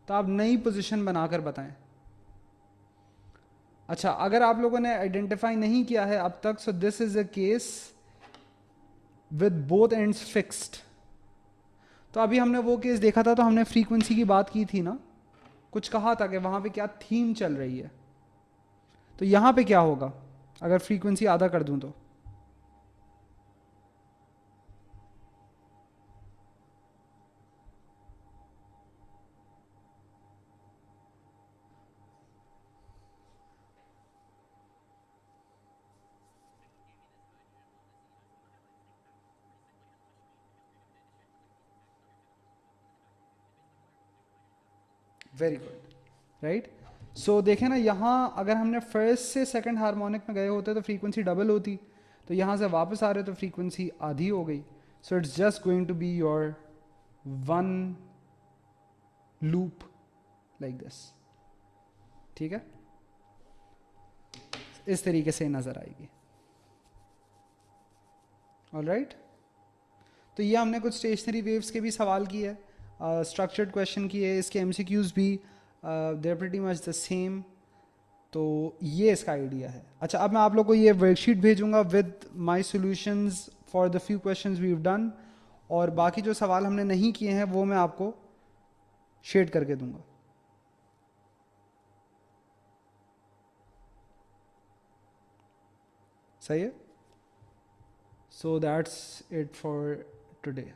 तो आप नई पोजीशन बनाकर बताएं। अच्छा, अगर आप लोगों ने आइडेंटिफाई नहीं किया है अब तक, सो this is a case with both ends fixed. तो अभी हमने वो केस देखा था, तो हमने फ्रीक्वेंसी की बात की थी ना, कुछ कहा था कि वहां पे क्या थीम चल रही है। तो यहां पे क्या होगा अगर फ्रीक्वेंसी आधा कर दूं तो? Very good, right. सो देखें ना, यहाँ अगर हमने फर्स्ट से सेकंड हार्मोनिक में गए होते तो फ्रीक्वेंसी डबल होती, तो यहाँ से वापस आ रहे तो फ्रीक्वेंसी आधी हो गई। So it's just going to be your one loop like this, ठीक है, इस तरीके से नज़र आएगी। ऑलराइट, तो ये हमने कुछ स्टेशनरी वेव्स के भी सवाल किए, स्ट्रक्चर्ड क्वेश्चन किए, इसके एमसीक्यूज भी they're pretty much the same. तो ये इसका आइडिया है। अच्छा, अब मैं आप लोग को ये वर्कशीट भेजूंगा with my solutions for the few questions we have done, और बाकी जो सवाल हमने नहीं किए हैं वो मैं आपको शेड करके दूंगा। सही है? So that's it for today.